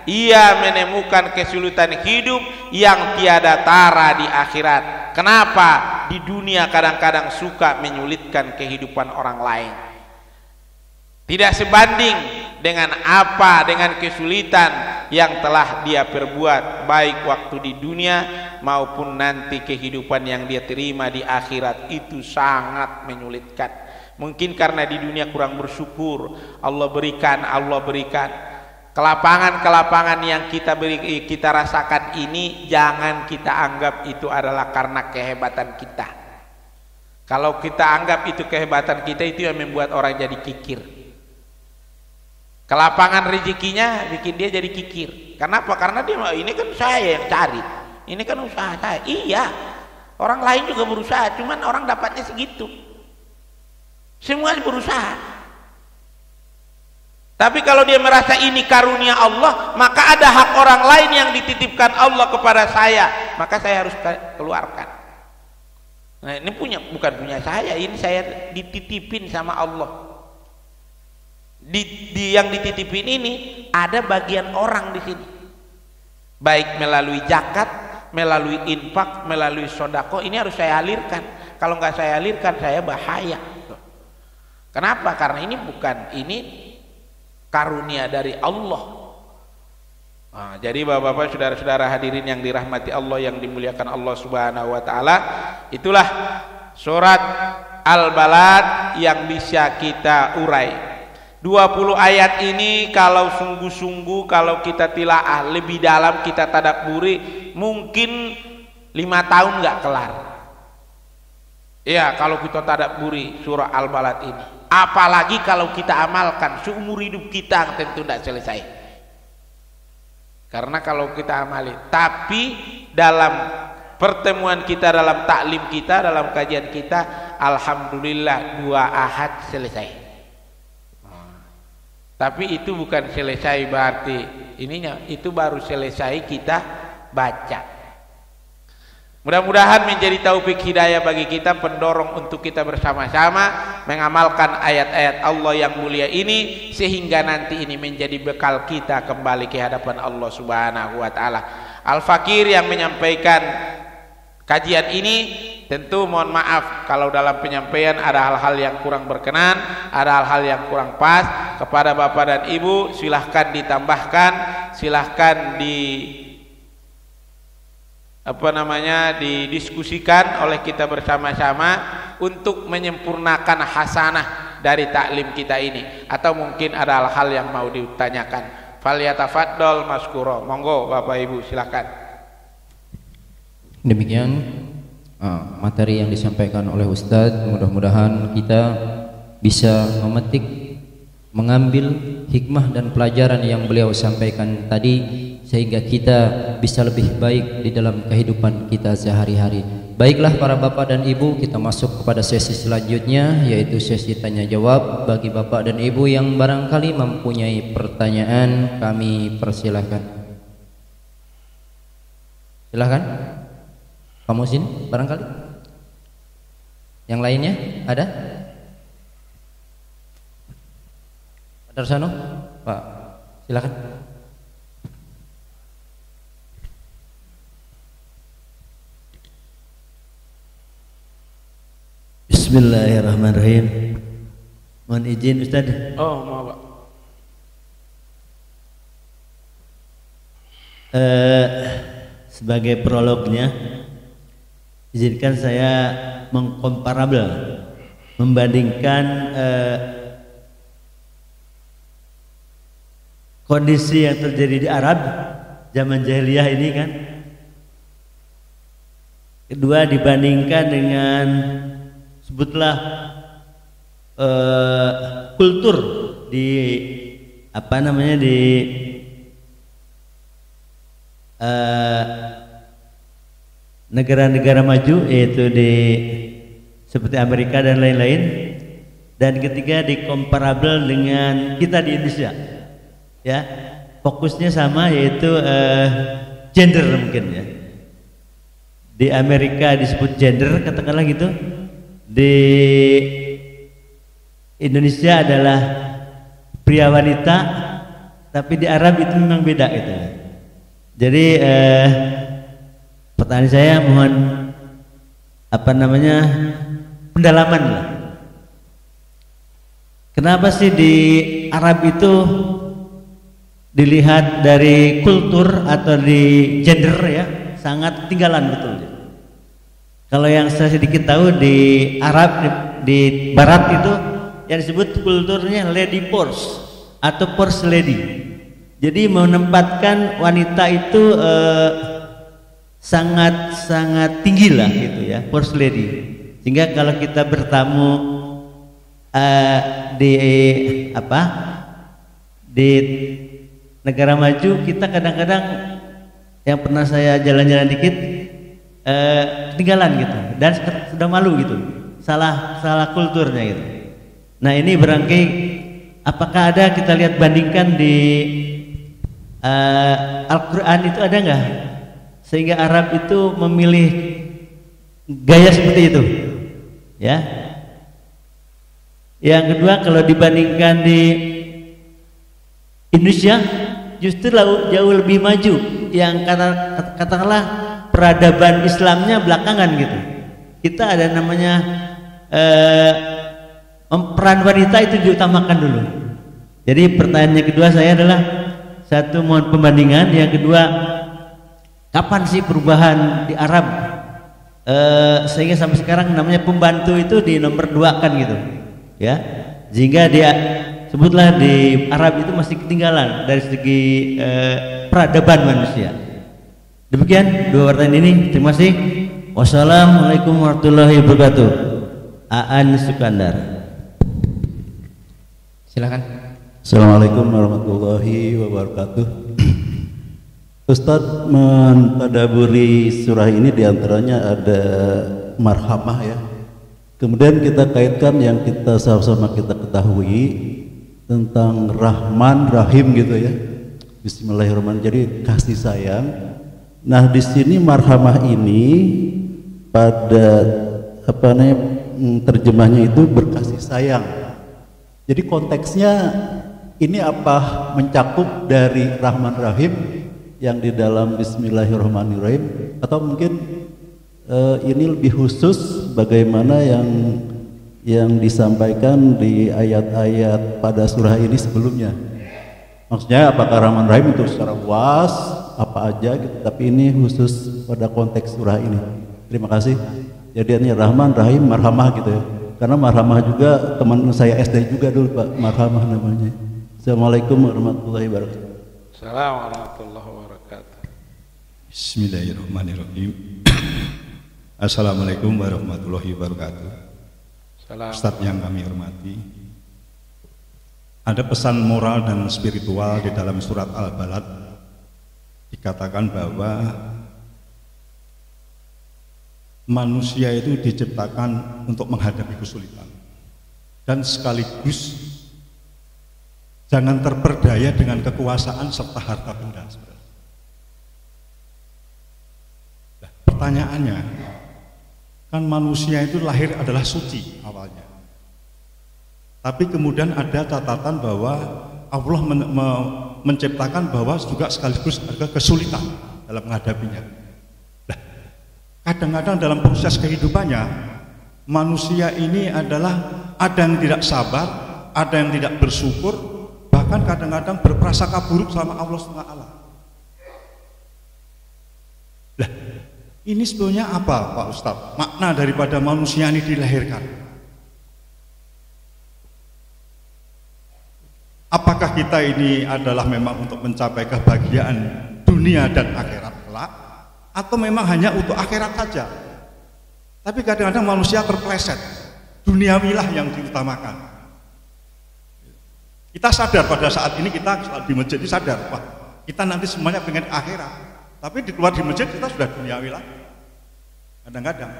ia menemukan kesulitan hidup yang tiada tara di akhirat. Kenapa? Di dunia kadang-kadang suka menyulitkan kehidupan orang lain, tidak sebanding dengan kesulitan yang telah dia perbuat, baik waktu di dunia maupun nanti kehidupan yang dia terima di akhirat. Itu sangat menyulitkan. Mungkin karena di dunia kurang bersyukur, Allah berikan kelapangan yang kita rasakan ini, jangan kita anggap itu adalah karena kehebatan kita. Kalau kita anggap itu kehebatan kita, itu yang membuat orang jadi kikir. Kelapangan rezekinya bikin dia jadi kikir. Kenapa? Karena dia, ini kan saya yang cari, ini kan usaha saya. Iya, orang lain juga berusaha, cuman orang dapatnya segitu. Semua berusaha. Tapi kalau dia merasa ini karunia Allah, maka ada hak orang lain yang dititipkan Allah kepada saya, maka saya harus keluarkan. Nah, ini bukan punya saya, ini saya dititipin sama Allah. Yang dititipin ini ada bagian orang di sini, baik melalui zakat, melalui infak, melalui sodako. Ini harus saya alirkan. Kalau nggak saya alirkan, saya bahaya. Kenapa? Karena ini karunia dari Allah. Nah, jadi bapak-bapak, saudara-saudara hadirin yang dirahmati Allah, yang dimuliakan Allah Subhanahu wa taala, itulah surat Al-Balad yang bisa kita urai. 20 ayat ini kalau sungguh-sungguh, kalau kita tilaah lebih dalam, kita tadabburi, mungkin 5 tahun nggak kelar. Ya, kalau kita tadabburi surah Al-Balad ini, apalagi kalau kita amalkan, seumur hidup kita tentu tidak selesai. Karena kalau kita amali, tapi dalam pertemuan kita, dalam taklim kita, dalam kajian kita, alhamdulillah 2 ahad selesai. Tapi itu bukan selesai berarti ininya, itu baru selesai kita baca. Mudah-mudahan menjadi taufik hidayah bagi kita, pendorong untuk kita bersama-sama mengamalkan ayat-ayat Allah yang mulia ini, sehingga nanti ini menjadi bekal kita kembali ke hadapan Allah Subhanahu wa taala. Al-Fakir yang menyampaikan kajian ini, tentu mohon maaf kalau dalam penyampaian ada hal-hal yang kurang berkenan, ada hal-hal yang kurang pas. Kepada Bapak dan Ibu, silahkan ditambahkan, silahkan didiskusikan oleh kita bersama-sama untuk menyempurnakan hasanah dari taklim kita ini. Atau mungkin ada hal-hal yang mau ditanyakan. Falyatafaddal maskuro. Monggo Bapak Ibu, silahkan. Demikian materi yang disampaikan oleh Ustadz. Mudah-mudahan kita bisa memetik, mengambil hikmah dan pelajaran yang beliau sampaikan tadi, sehingga kita bisa lebih baik di dalam kehidupan kita sehari-hari. Baiklah para bapak dan ibu, kita masuk kepada sesi selanjutnya, yaitu sesi tanya jawab. Bagi bapak dan ibu yang barangkali mempunyai pertanyaan, kami persilahkan. Silahkan Pak Musin, barangkali. Yang lainnya ada? Pak Darsano, Pak, silakan. Bismillahirrahmanirrahim. Mohon izin Ustaz. Oh, maaf Pak. Sebagai prolognya, izinkan saya mengkomparabel, membandingkan kondisi yang terjadi di Arab zaman jahiliyah ini kan, kedua dibandingkan dengan sebutlah kultur di di negara-negara maju, yaitu seperti Amerika dan lain-lain, dan ketiga dikomparabel dengan kita di Indonesia, ya fokusnya sama, yaitu gender mungkin ya. Di Amerika disebut gender, katakanlah gitu. Di Indonesia adalah pria wanita, tapi di Arab itu memang beda itu. Jadi pertanyaan saya mohon pendalaman lah. Kenapa sih di Arab itu dilihat dari kultur atau di gender ya sangat ketinggalan betul. Kalau yang saya sedikit tahu di Arab di Barat itu yang disebut kulturnya lady force atau first lady. Jadi menempatkan wanita itu sangat tinggi lah gitu ya, first lady. Sehingga kalau kita bertamu di negara maju, kita kadang-kadang yang pernah saya jalan-jalan dikit ketinggalan gitu dan sudah malu gitu, salah kulturnya gitu. Nah ini barangkali apakah ada kita lihat bandingkan di Al-Quran itu ada nggak sehingga Arab itu memilih gaya seperti itu ya. Yang kedua, kalau dibandingkan di Indonesia justru jauh lebih maju, yang katakanlah peradaban Islamnya belakangan gitu. Kita ada namanya peran wanita itu diutamakan dulu. Jadi pertanyaannya kedua saya adalah, satu mohon pembandingan, yang kedua kapan sih perubahan di Arab sehingga sampai sekarang namanya pembantu itu di nomor 2 kan gitu ya, sehingga dia sebutlah di Arab itu masih ketinggalan dari segi peradaban manusia. Demikian dua pertanyaan ini, terima kasih. Wassalamualaikum warahmatullahi wabarakatuh. Aan Sukandar. Silakan. Assalamualaikum warahmatullahi wabarakatuh. Ustadz mentadaburi surah ini diantaranya ada marhamah ya. Kemudian kita kaitkan yang kita sama-sama kita ketahui tentang Rahman Rahim gitu ya. Bismillahirrahmanirrahim. Jadi kasih sayang. Nah di sini marhamah ini pada terjemahnya itu berkasih sayang. Jadi konteksnya ini apa mencakup dari Rahman Rahim yang di dalam Bismillahirrahmanirrahim, atau mungkin ini lebih khusus bagaimana yang disampaikan di ayat-ayat pada surah ini sebelumnya. Maksudnya apakah Rahman Rahim itu secara luas apa aja gitu, tapi ini khusus pada konteks surah ini. Terima kasih. Jadinya Rahman Rahim Marhamah gitu ya. Karena Marhamah juga teman saya SD juga dulu Pak, Marhamah namanya. Assalamualaikum warahmatullahi wabarakatuh. Assalamualaikum warahmatullahi wabarakatuh. Bismillahirrahmanirrahim. Assalamualaikum warahmatullahi wabarakatuh. Ustadz yang kami hormati, ada pesan moral dan spiritual di dalam surat Al-Balad. Dikatakan bahwa manusia itu diciptakan untuk menghadapi kesulitan dan sekaligus jangan terperdaya dengan kekuasaan serta harta benda. Nah, pertanyaannya, kan manusia itu lahir adalah suci awalnya, tapi kemudian ada catatan bahwa Allah menciptakan bahwa juga sekaligus ada kesulitan dalam menghadapinya. Nah, kadang-kadang dalam proses kehidupannya manusia ini adalah ada yang tidak sabar, ada yang tidak bersyukur, bahkan kadang-kadang berprasangka buruk sama Allah SWT. Nah, ini sebenarnya apa Pak Ustadz? Makna daripada manusia ini dilahirkan. Apakah kita ini adalah memang untuk mencapai kebahagiaan dunia dan akhirat kelak, atau memang hanya untuk akhirat saja? Tapi kadang-kadang manusia terpeleset, duniawilah yang diutamakan. Kita sadar pada saat ini, kita di masjid sadar, wah kita nanti semuanya pengen akhirat, tapi di keluar di masjid kita sudah duniawi lagi. Kadang-kadang,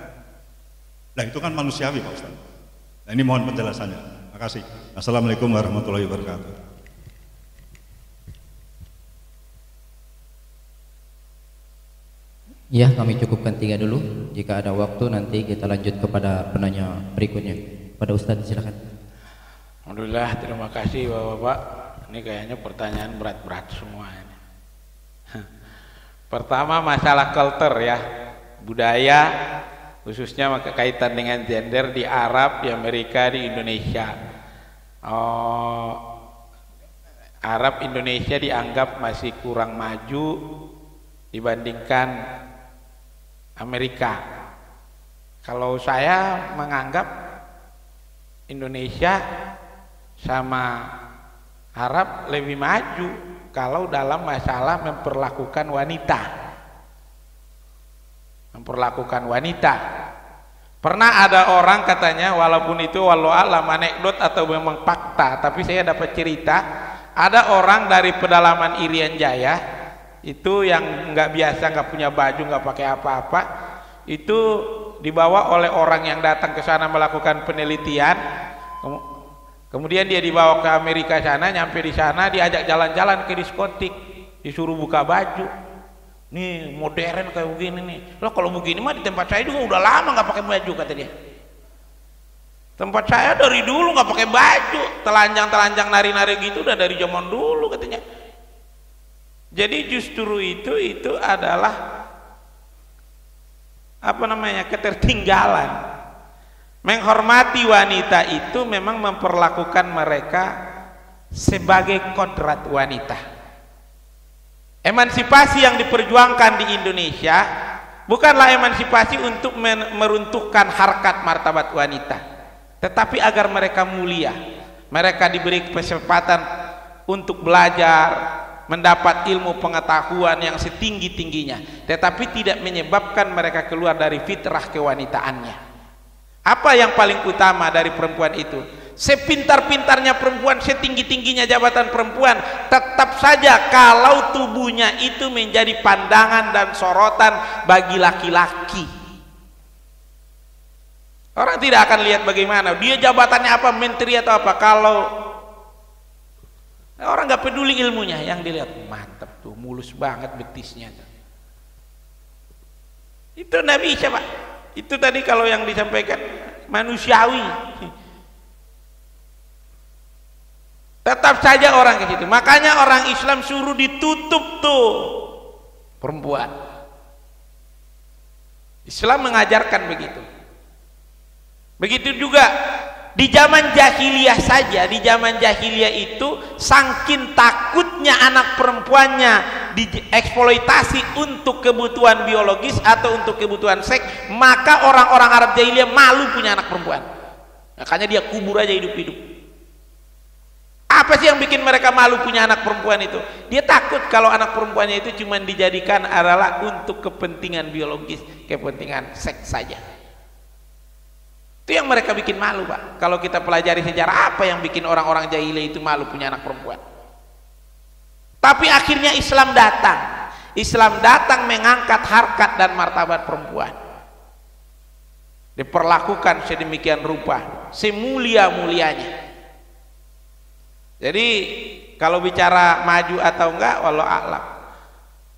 nah itu kan manusiawi Pak Ustaz. Nah ini mohon penjelasannya. Terima kasih. Assalamualaikum warahmatullahi wabarakatuh. Ya, kami cukupkan 3 dulu. Jika ada waktu nanti kita lanjut kepada penanya berikutnya. Pada Ustaz silakan. Alhamdulillah, terima kasih Bapak-bapak. ini kayaknya pertanyaan berat-berat semua ini. Pertama masalah culture ya, budaya, khususnya kaitan dengan gender di Arab, di Amerika, di Indonesia. Arab Indonesia dianggap masih kurang maju dibandingkan Amerika. Kalau saya menganggap Indonesia sama Arab lebih maju kalau dalam masalah memperlakukan wanita. Pernah ada orang katanya, walaupun itu wallahu alam anekdot atau memang fakta, tapi saya dapat cerita ada orang dari pedalaman Irian Jaya itu yang nggak biasa, nggak punya baju, nggak pakai apa-apa, itu dibawa oleh orang yang datang ke sana melakukan penelitian. Kemudian dia dibawa ke Amerika sana, nyampe di sana diajak jalan-jalan ke diskotik, disuruh buka baju. Nih modern kayak begini nih. Loh kalau begini mah di tempat saya juga udah lama nggak pakai baju, kata dia. Tempat saya dari dulu nggak pakai baju, telanjang nari-nari gitu udah dari zaman dulu katanya. Jadi justru itu adalah ketertinggalan. Menghormati wanita itu memang memperlakukan mereka sebagai kodrat wanita. Emansipasi yang diperjuangkan di Indonesia bukanlah emansipasi untuk meruntuhkan harkat martabat wanita, tetapi agar mereka mulia, mereka diberi kesempatan untuk belajar, mendapat ilmu pengetahuan yang setinggi-tingginya, tetapi tidak menyebabkan mereka keluar dari fitrah kewanitaannya. Apa yang paling utama dari perempuan itu? Sepintar-pintarnya perempuan, setinggi-tingginya jabatan perempuan, tetap saja kalau tubuhnya itu menjadi pandangan dan sorotan bagi laki-laki. Orang tidak akan lihat bagaimana dia jabatannya apa, menteri atau apa. Kalau orang nggak peduli ilmunya, yang dilihat mantap tuh, mulus banget betisnya. Itu Nabi siapa? Itu tadi kalau yang disampaikan manusiawi. Tetap saja orang ke situ. Makanya orang Islam suruh ditutup tuh perempuan. Islam mengajarkan begitu. Begitu juga di zaman jahiliyah saja, di zaman jahiliyah itu saking takutnya anak perempuannya dieksploitasi untuk kebutuhan biologis atau untuk kebutuhan seks, maka orang-orang Arab jahiliyah malu punya anak perempuan. Makanya dia kubur aja hidup-hidup. Apa sih yang bikin mereka malu punya anak perempuan itu? Dia takut kalau anak perempuannya itu cuma dijadikan adalah untuk kepentingan biologis, kepentingan seks saja. Itu yang mereka bikin malu, Pak. Kalau kita pelajari sejarah, apa yang bikin orang-orang jahiliyah itu malu punya anak perempuan? Tapi akhirnya Islam datang. Islam datang mengangkat harkat dan martabat perempuan. Diperlakukan sedemikian rupa, semulia-mulianya. Jadi kalau bicara maju atau enggak, wallahu a'lam.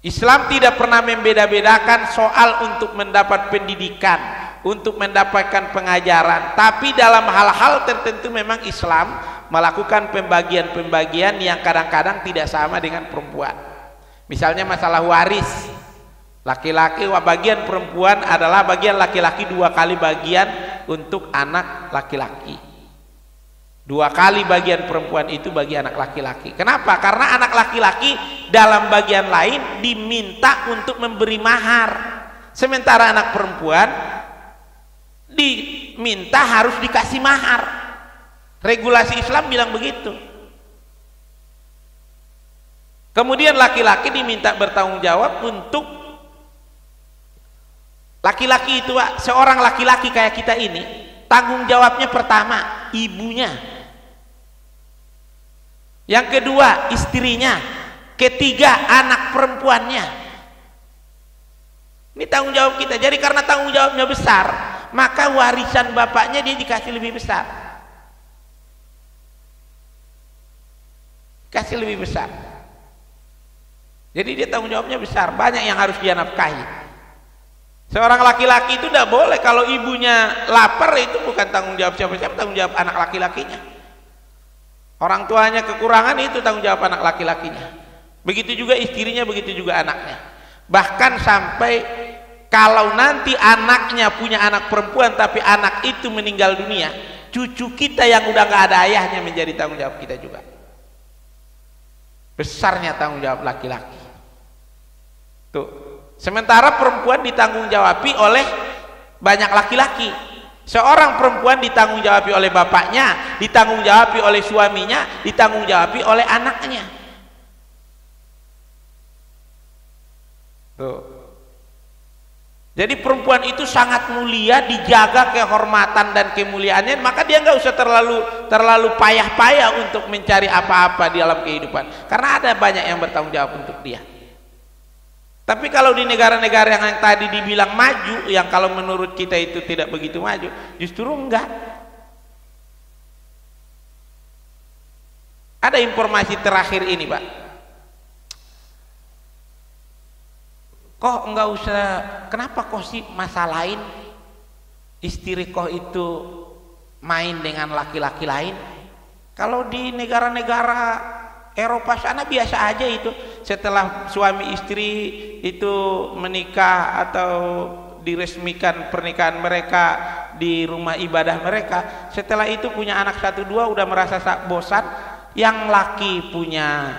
Islam tidak pernah membeda-bedakan soal untuk mendapat pendidikan, untuk mendapatkan pengajaran, tapi dalam hal-hal tertentu memang Islam melakukan pembagian-pembagian yang kadang-kadang tidak sama dengan perempuan. Misalnya masalah waris, laki-laki bagian perempuan adalah bagian laki-laki 2 kali bagian untuk anak laki-laki, 2 kali bagian perempuan itu bagi anak laki-laki. Kenapa? Karena anak laki-laki dalam bagian lain diminta untuk memberi mahar, sementara anak perempuan diminta harus dikasih mahar. Regulasi Islam bilang begitu. Kemudian laki-laki diminta bertanggung jawab untuk laki-laki itu, Pak, seorang laki-laki kayak kita ini, tanggung jawabnya pertama ibunya, yang kedua istrinya, ketiga anak perempuannya. Ini tanggung jawab kita. Jadi karena tanggung jawabnya besar, maka warisan bapaknya dia dikasih lebih besar, kasih lebih besar. Jadi dia tanggung jawabnya besar, banyak yang harus dia nafkahi. Seorang laki-laki itu tidak boleh kalau ibunya lapar, itu bukan tanggung jawab siapa-siapa, tanggung jawab anak laki-lakinya. Orang tuanya kekurangan, itu tanggung jawab anak laki-lakinya. Begitu juga istrinya, begitu juga anaknya. Bahkan sampai kalau nanti anaknya punya anak perempuan tapi anak itu meninggal dunia, cucu kita yang udah gak ada ayahnya menjadi tanggung jawab kita juga. Besarnya tanggung jawab laki-laki. Tuh. Sementara perempuan ditanggung jawabi oleh banyak laki-laki. Seorang perempuan ditanggung jawabi oleh bapaknya, ditanggung jawabi oleh suaminya, ditanggung jawabi oleh anaknya. Tuh. Jadi perempuan itu sangat mulia, dijaga kehormatan dan kemuliaannya, maka dia nggak usah terlalu payah-payah untuk mencari apa-apa di dalam kehidupan, karena ada banyak yang bertanggung jawab untuk dia. Tapi kalau di negara-negara yang tadi dibilang maju, yang kalau menurut kita itu tidak begitu maju, justru enggak. Ada informasi terakhir ini, Pak. Kok enggak usah, kenapa kok sih masa lain istri kok itu main dengan laki-laki lain? Kalau di negara-negara Eropa sana biasa aja itu, setelah suami istri itu menikah atau diresmikan pernikahan mereka di rumah ibadah mereka, setelah itu punya anak 1-2 udah merasa bosan, yang laki punya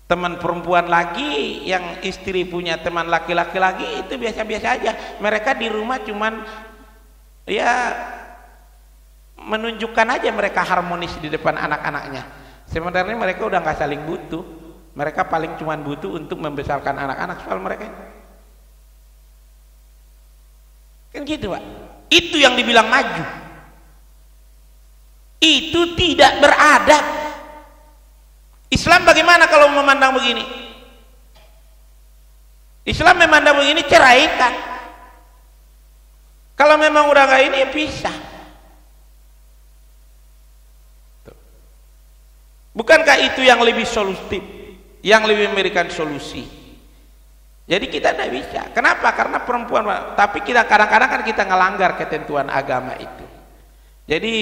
teman perempuan lagi, yang istri punya teman laki-laki lagi, itu biasa-biasa aja. Mereka di rumah cuman ya menunjukkan aja mereka harmonis di depan anak-anaknya. Sebenarnya mereka udah nggak saling butuh. Mereka paling cuman butuh untuk membesarkan anak-anak soal mereka. Kan gitu, Pak. Itu yang dibilang maju. Itu tidak beradab. Islam bagaimana kalau memandang begini? Islam memandang begini, ceraikan. Kalau memang udah nggak ini, ya pisah. Bukankah itu yang lebih solutif, yang lebih memberikan solusi? Jadi kita tidak bisa. Kenapa? Karena perempuan. Tapi kita kadang-kadang kan kita ngelanggar ketentuan agama itu. Jadi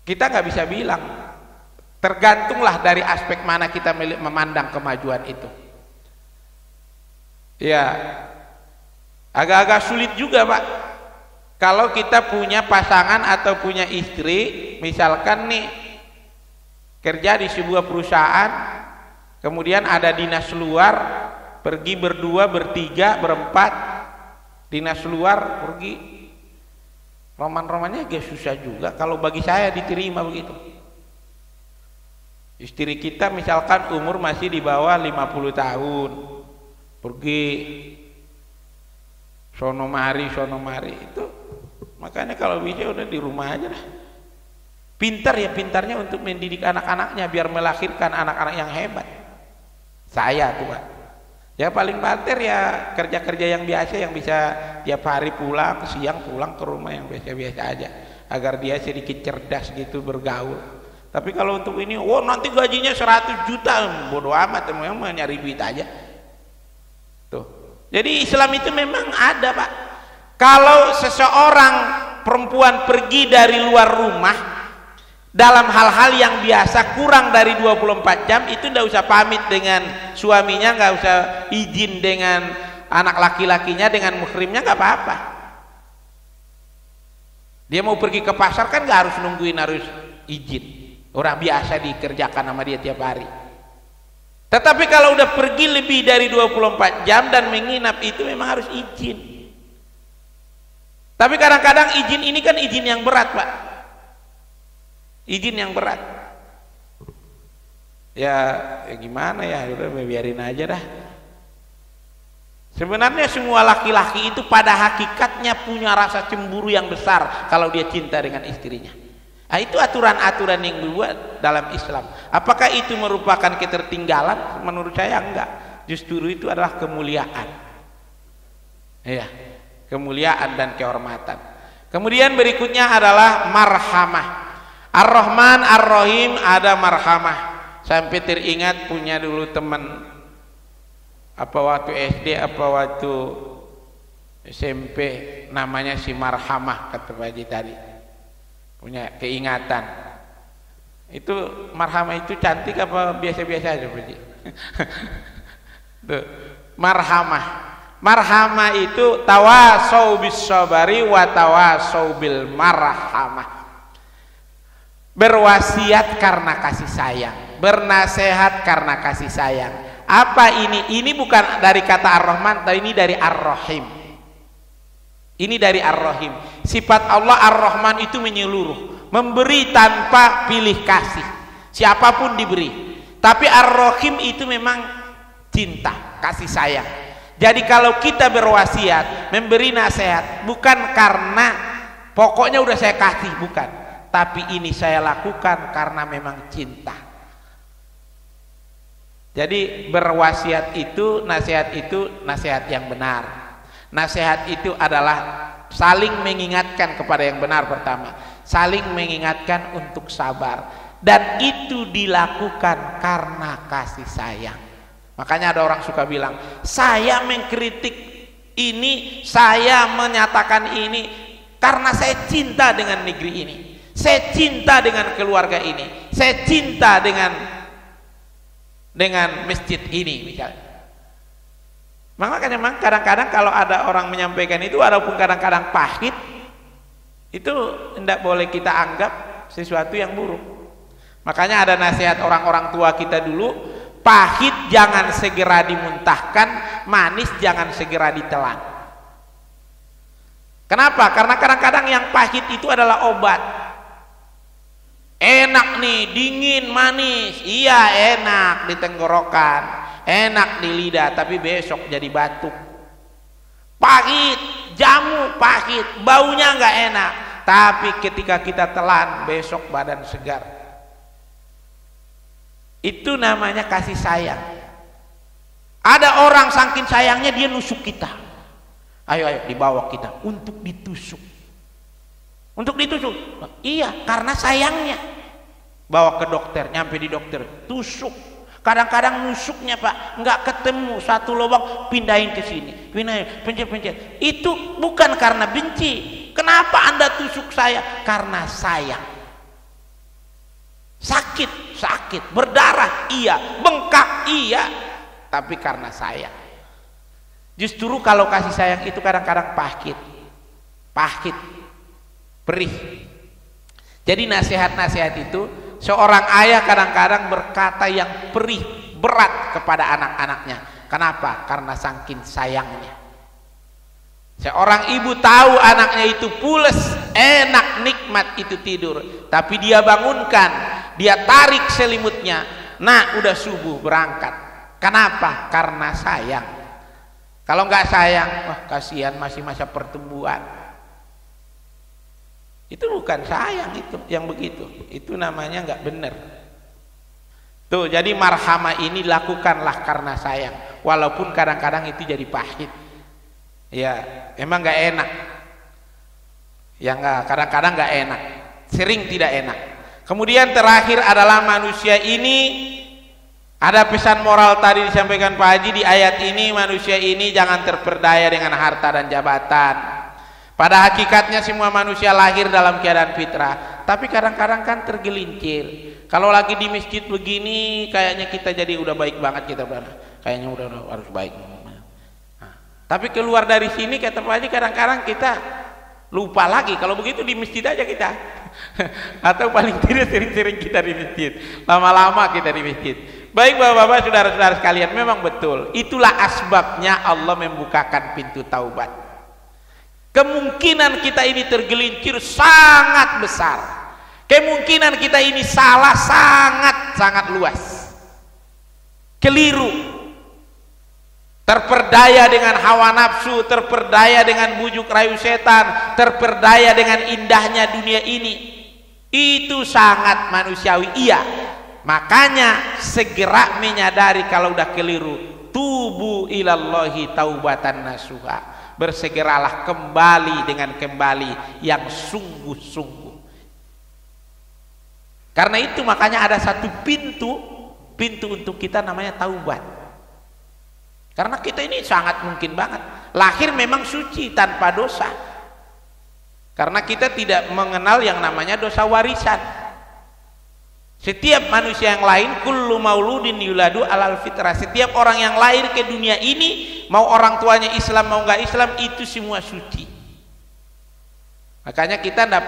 kita nggak bisa bilang. Tergantunglah dari aspek mana kita memandang kemajuan itu. Ya, agak-agak sulit juga, Pak. Kalau kita punya pasangan atau punya istri, misalkan nih kerja di sebuah perusahaan, kemudian ada dinas luar, pergi berdua, bertiga, berempat, dinas luar pergi, roman-romannya agak susah juga. Kalau bagi saya diterima begitu. Istri kita misalkan umur masih di bawah 50 tahun, pergi sono mari itu, makanya kalau bisa udah di rumah aja lah. Pintar ya, pintarnya untuk mendidik anak-anaknya biar melahirkan anak-anak yang hebat. Saya tuh, Pak. Ya paling banter ya kerja-kerja yang biasa, yang bisa tiap hari pulang, siang pulang ke rumah, yang biasa-biasa aja, agar dia sedikit cerdas gitu bergaul. Tapi kalau untuk ini, nanti gajinya 100 juta, bodoh amat, memang nyari duit aja. Tuh. Jadi Islam itu memang ada, Pak. Kalau seseorang perempuan pergi dari luar rumah dalam hal-hal yang biasa kurang dari 24 jam, itu nggak usah pamit dengan suaminya, nggak usah izin dengan anak laki-lakinya, dengan muhrimnya, nggak apa-apa. Dia mau pergi ke pasar kan nggak harus nungguin, harus izin. Orang biasa dikerjakan sama dia tiap hari. Tetapi kalau udah pergi lebih dari 24 jam dan menginap, itu memang harus izin. Tapi kadang-kadang izin ini kan izin yang berat, Pak. Izin yang berat. Ya gimana ya, udah biarin aja dah. Sebenarnya semua laki-laki itu pada hakikatnya punya rasa cemburu yang besar kalau dia cinta dengan istrinya. Nah, itu aturan-aturan yang dibuat dalam Islam. Apakah itu merupakan ketertinggalan? Menurut saya enggak. Justru itu adalah kemuliaan. Iya, kemuliaan dan kehormatan. Kemudian berikutnya adalah marhamah. Ar-Rahman, Ar-Rahim, ada marhamah. Sampai teringat punya dulu teman, apa waktu SD, apa waktu SMP, namanya si Marhamah, kata Pak Haji tadi. Punya keingatan. Itu marhamah itu cantik apa biasa-biasa aja Pak Haji? Tuh, marhamah. Marhamah itu tawasau bis sabari wa tawasau bil marhamah. Berwasiat karena kasih sayang, bernasehat karena kasih sayang. Apa ini? Ini bukan dari kata Ar-Rahman, tapi ini dari Ar-Rahim. Ini dari Ar-Rahim. Sifat Allah Ar-Rahman itu menyeluruh, memberi tanpa pilih kasih, siapapun diberi. Tapi Ar-Rahim itu memang cinta, kasih sayang. Jadi kalau kita berwasiat, memberi nasihat, bukan karena pokoknya udah saya kasih, bukan, tapi ini saya lakukan karena memang cinta. Jadi berwasiat itu, nasihat yang benar. Nasihat itu adalah saling mengingatkan kepada yang benar pertama, saling mengingatkan untuk sabar, dan itu dilakukan karena kasih sayang. Makanya ada orang suka bilang, saya mengkritik ini, saya menyatakan ini karena saya cinta dengan negeri ini, saya cinta dengan keluarga ini, saya cinta dengan masjid ini misalnya. Makanya memang kadang-kadang kalau ada orang menyampaikan itu, walaupun kadang-kadang pahit, itu tidak boleh kita anggap sesuatu yang buruk. Makanya ada nasihat orang-orang tua kita dulu, pahit jangan segera dimuntahkan, manis jangan segera ditelan. Kenapa? Karena kadang-kadang yang pahit itu adalah obat. Enak nih, dingin, manis, iya enak di tenggorokan, enak di lidah, tapi besok jadi batuk. Pahit, jamu pahit, baunya nggak enak, tapi ketika kita telan besok badan segar. Itu namanya kasih sayang. Ada orang saking sayangnya dia nusuk kita, ayo dibawa kita untuk ditusuk. Untuk ditusuk, iya, karena sayangnya. Bawa ke dokter, nyampe di dokter, tusuk. Kadang-kadang nusuknya Pak nggak ketemu, satu lubang pindahin ke sini, pindahin, pencet. Itu bukan karena benci. Kenapa Anda tusuk saya? Karena sayang. Sakit, berdarah, iya, bengkak, iya, tapi karena sayang. Justru kalau kasih sayang itu kadang-kadang pahit, perih. Jadi nasihat-nasihat itu, seorang ayah kadang-kadang berkata yang perih, berat kepada anak-anaknya. Kenapa? Karena saking sayangnya. Seorang ibu tahu anaknya itu pules, enak, nikmat itu tidur, tapi dia bangunkan, dia tarik selimutnya, nah udah subuh berangkat. Kenapa? Karena sayang. Kalau nggak sayang, wah kasihan masih masa pertumbuhan. Itu bukan sayang, itu yang begitu, itu namanya nggak benar. Tuh, jadi marhamah ini lakukanlah karena sayang, walaupun kadang-kadang itu jadi pahit. Ya, emang nggak enak. Ya nggak, kadang-kadang nggak enak, sering tidak enak. Kemudian terakhir adalah manusia ini, ada pesan moral tadi disampaikan Pak Haji di ayat ini, manusia ini jangan terperdaya dengan harta dan jabatan. Pada hakikatnya semua manusia lahir dalam keadaan fitrah, tapi kadang-kadang kan tergelincir. Kalau lagi di masjid begini, kayaknya kita jadi udah baik banget, kita kayaknya udah harus baik. Nah, tapi keluar dari sini kata Pak Haji, kadang-kadang kita lupa lagi. Kalau begitu di masjid aja kita, atau paling tidak sering-sering kita di masjid, lama-lama kita di masjid. Baik bapak-bapak, saudara-saudara sekalian, memang betul. Itulah asbabnya Allah membukakan pintu taubat. Kemungkinan kita ini tergelincir sangat besar, kemungkinan kita ini salah sangat luas, keliru, terperdaya dengan hawa nafsu, terperdaya dengan bujuk rayu setan, terperdaya dengan indahnya dunia ini. Itu sangat manusiawi, iya. Makanya segera menyadari kalau udah keliru, tubu ilallahi taubatan nasuha, bersegeralah kembali dengan kembali yang sungguh-sungguh. Karena itu makanya ada satu pintu untuk kita namanya taubat. Karena kita ini sangat mungkin banget lahir memang suci tanpa dosa, karena kita tidak mengenal yang namanya dosa warisan. Setiap manusia yang lain, kullu mauludin yuladu alal fitrah, setiap orang yang lahir ke dunia ini, mau orang tuanya Islam mau nggak Islam, itu semua suci. Makanya kita ndak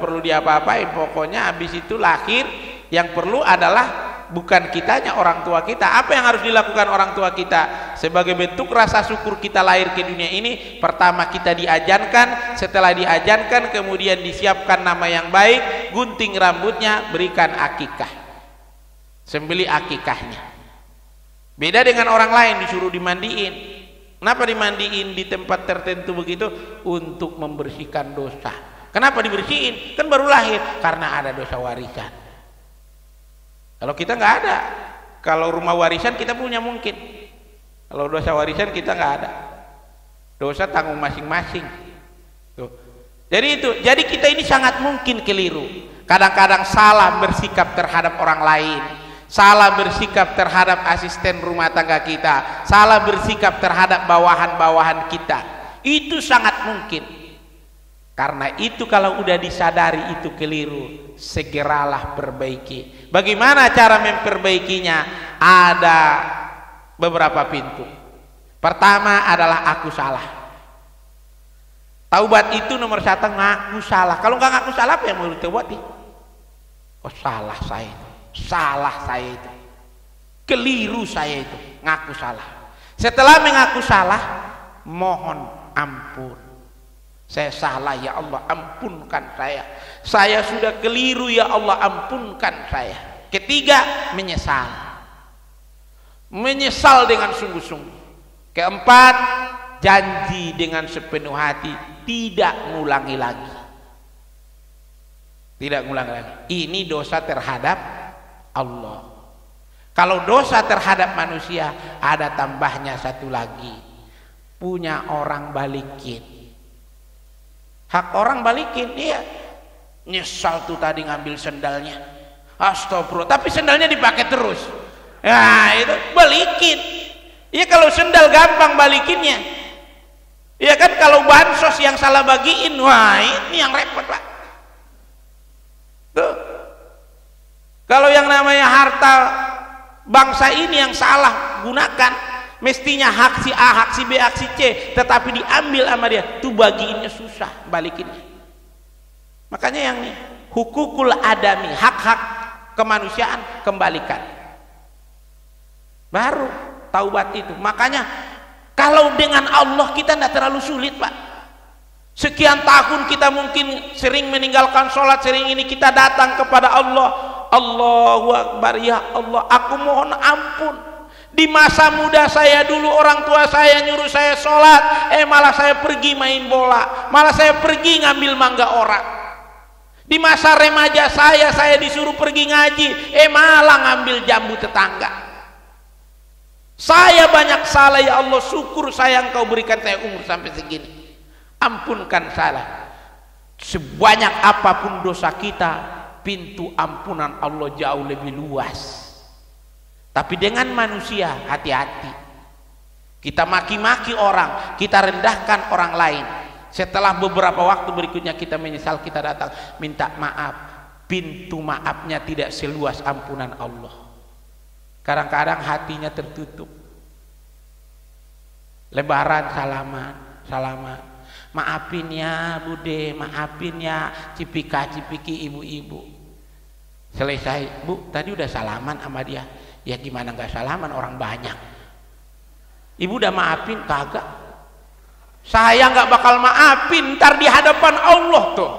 perlu diapa-apain, pokoknya habis itu lahir, yang perlu adalah bukan kitanya, orang tua kita. Apa yang harus dilakukan orang tua kita sebagai bentuk rasa syukur kita lahir ke dunia ini? Pertama, kita diajankan, setelah diajankan kemudian disiapkan nama yang baik, gunting rambutnya, berikan akikah, sembelih akikahnya. Beda dengan orang lain, disuruh dimandiin. Kenapa dimandiin di tempat tertentu begitu? Untuk membersihkan dosa. Kenapa dibersihin? Kan baru lahir, karena ada dosa warisan. Kalau kita nggak ada, kalau rumah warisan kita punya mungkin. Kalau dosa warisan kita nggak ada. Dosa tanggung masing-masing. Tuh. Jadi kita ini sangat mungkin keliru. Kadang-kadang salah bersikap terhadap orang lain, salah bersikap terhadap asisten rumah tangga kita, salah bersikap terhadap bawahan-bawahan kita. Itu sangat mungkin. Karena itu kalau udah disadari itu keliru, segeralah perbaiki. Bagaimana cara memperbaikinya? Ada beberapa pintu. Pertama adalah aku salah. Taubat itu nomor 1, ngaku salah. Kalau nggak ngaku salah, apa yang mau ditaubat? Oh, salah saya itu, keliru saya itu, ngaku salah. Setelah mengaku salah, mohon ampun. Saya salah ya Allah, ampunkan saya. Saya sudah keliru ya Allah, ampunkan saya. Ketiga, menyesal. Menyesal dengan sungguh-sungguh. Keempat, janji dengan sepenuh hati, tidak ngulangi lagi. Tidak ngulangi lagi. Ini dosa terhadap Allah. Kalau dosa terhadap manusia, ada tambahnya satu lagi. Punya orang balikin. Hak orang balikin, iya. Nyesal tuh tadi ngambil sendalnya, astagfirullah, tapi sendalnya dipakai terus. Ya itu balikin. Ya kalau sendal gampang balikinnya. Ya kan, kalau bansos yang salah bagiin, wah ini yang repot Pak. Tuh. Kalau yang namanya harta bangsa ini yang salah gunakan, mestinya hak si A, hak si B, hak si C, tetapi diambil sama dia, tuh bagiinnya susah, balikinnya. Makanya yang nih, hukukul adami, hak-hak kemanusiaan, kembalikan. Baru taubat itu. Makanya kalau dengan Allah kita tidak terlalu sulit Pak. Sekian tahun kita mungkin sering meninggalkan sholat, sering ini kita datang kepada Allah. Allahu Akbar, ya Allah, aku mohon ampun. Di masa muda saya dulu orang tua saya nyuruh saya sholat, malah saya pergi main bola, malah saya pergi ngambil mangga orang. Di masa remaja saya disuruh pergi ngaji, malah ngambil jambu tetangga. Saya banyak salah ya Allah, syukur saya Engkau berikan saya umur sampai segini. Ampunkan salah. Sebanyak apapun dosa kita, pintu ampunan Allah jauh lebih luas. Tapi dengan manusia hati-hati. Kita maki-maki orang, kita rendahkan orang lain. Setelah beberapa waktu berikutnya kita menyesal, kita datang minta maaf. Pintu maafnya tidak seluas ampunan Allah. Kadang-kadang hatinya tertutup. Lebaran salaman. Maafin ya Bude, maafin ya cipika-cipiki ibu-ibu. Selesai, Bu, tadi udah salaman sama dia. Ya gimana nggak salaman, orang banyak. Ibu udah maafin? Kagak. Saya nggak bakal maafin ntar di hadapan Allah tuh.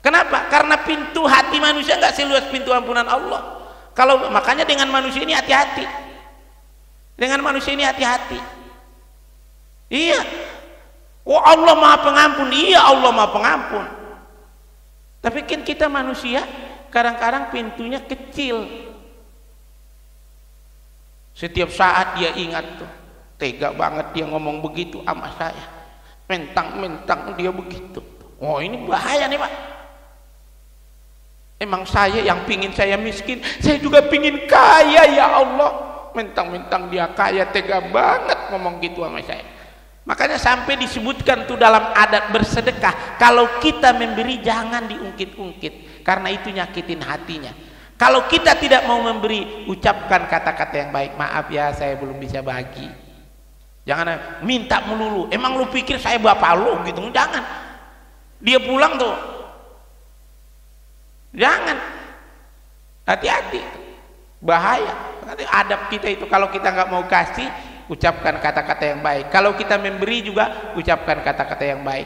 Kenapa? Karena pintu hati manusia nggak seluas pintu ampunan Allah. Kalau makanya dengan manusia ini hati-hati. Dengan manusia ini hati-hati. Iya. Oh Allah Maha Pengampun. Iya, Allah Maha Pengampun. Tapi kan kita manusia kadang-kadang pintunya kecil. Setiap saat dia ingat tuh, tega banget dia ngomong begitu sama saya, mentang-mentang dia begitu. Oh ini bahaya nih Pak. Emang saya yang pingin saya miskin, saya juga pingin kaya ya Allah. Mentang-mentang dia kaya, tega banget ngomong gitu sama saya. Makanya sampai disebutkan tuh dalam adat bersedekah, kalau kita memberi jangan diungkit-ungkit, karena itu nyakitin hatinya. Kalau kita tidak mau memberi, ucapkan kata-kata yang baik. Maaf ya, saya belum bisa bagi. Jangan minta melulu. Emang lu pikir saya bapak lu gitu? Jangan. Dia pulang tuh. Jangan. Hati-hati. Bahaya. Adab kita itu, kalau kita nggak mau kasih, ucapkan kata-kata yang baik. Kalau kita memberi juga, ucapkan kata-kata yang baik.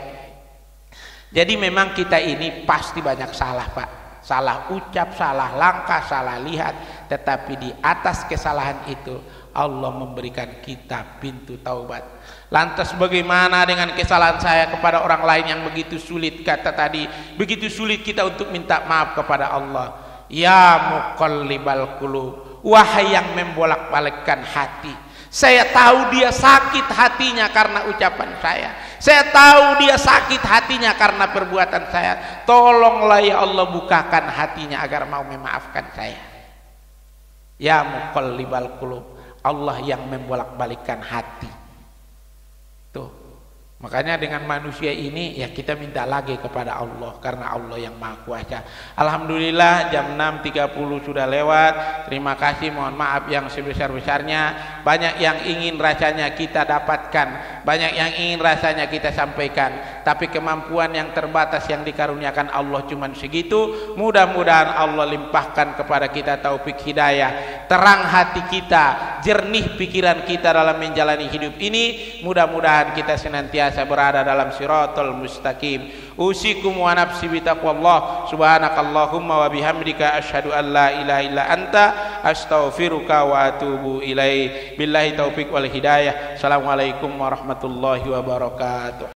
Jadi memang kita ini pasti banyak salah, Pak. Salah ucap, salah langkah, salah lihat, tetapi di atas kesalahan itu Allah memberikan kita pintu taubat. Lantas bagaimana dengan kesalahan saya kepada orang lain yang begitu sulit? Kata tadi, begitu sulit kita untuk minta maaf kepada Allah. Ya muqallibal qulub, wahai yang membolak-balikkan hati, saya tahu dia sakit hatinya karena ucapan saya tahu dia sakit hatinya karena perbuatan saya. Tolonglah ya Allah, bukakan hatinya agar mau memaafkan saya. Ya muqallibal qulub, Allah yang membolak-balikkan hati. Tuh, makanya dengan manusia ini ya kita minta lagi kepada Allah, karena Allah yang Maha Kuasa. Alhamdulillah jam 6.30 sudah lewat. Terima kasih, mohon maaf yang sebesar-besarnya. Banyak yang ingin rasanya kita dapatkan, banyak yang ingin rasanya kita sampaikan, tapi kemampuan yang terbatas yang dikaruniakan Allah cuma segitu. Mudah-mudahan Allah limpahkan kepada kita taufik hidayah, terang hati kita, jernih pikiran kita dalam menjalani hidup ini. Mudah-mudahan kita senantiasa berada dalam siratal mustaqim. Usikum wa nafsi bitaqwallah. Subhanakallahumma wa bihamdika asyhadu an la ilaha illa anta astaghfiruka wa atubu ilaik. Billahi taufik wal hidayah. Assalamualaikum warahmatullahi wabarakatuh.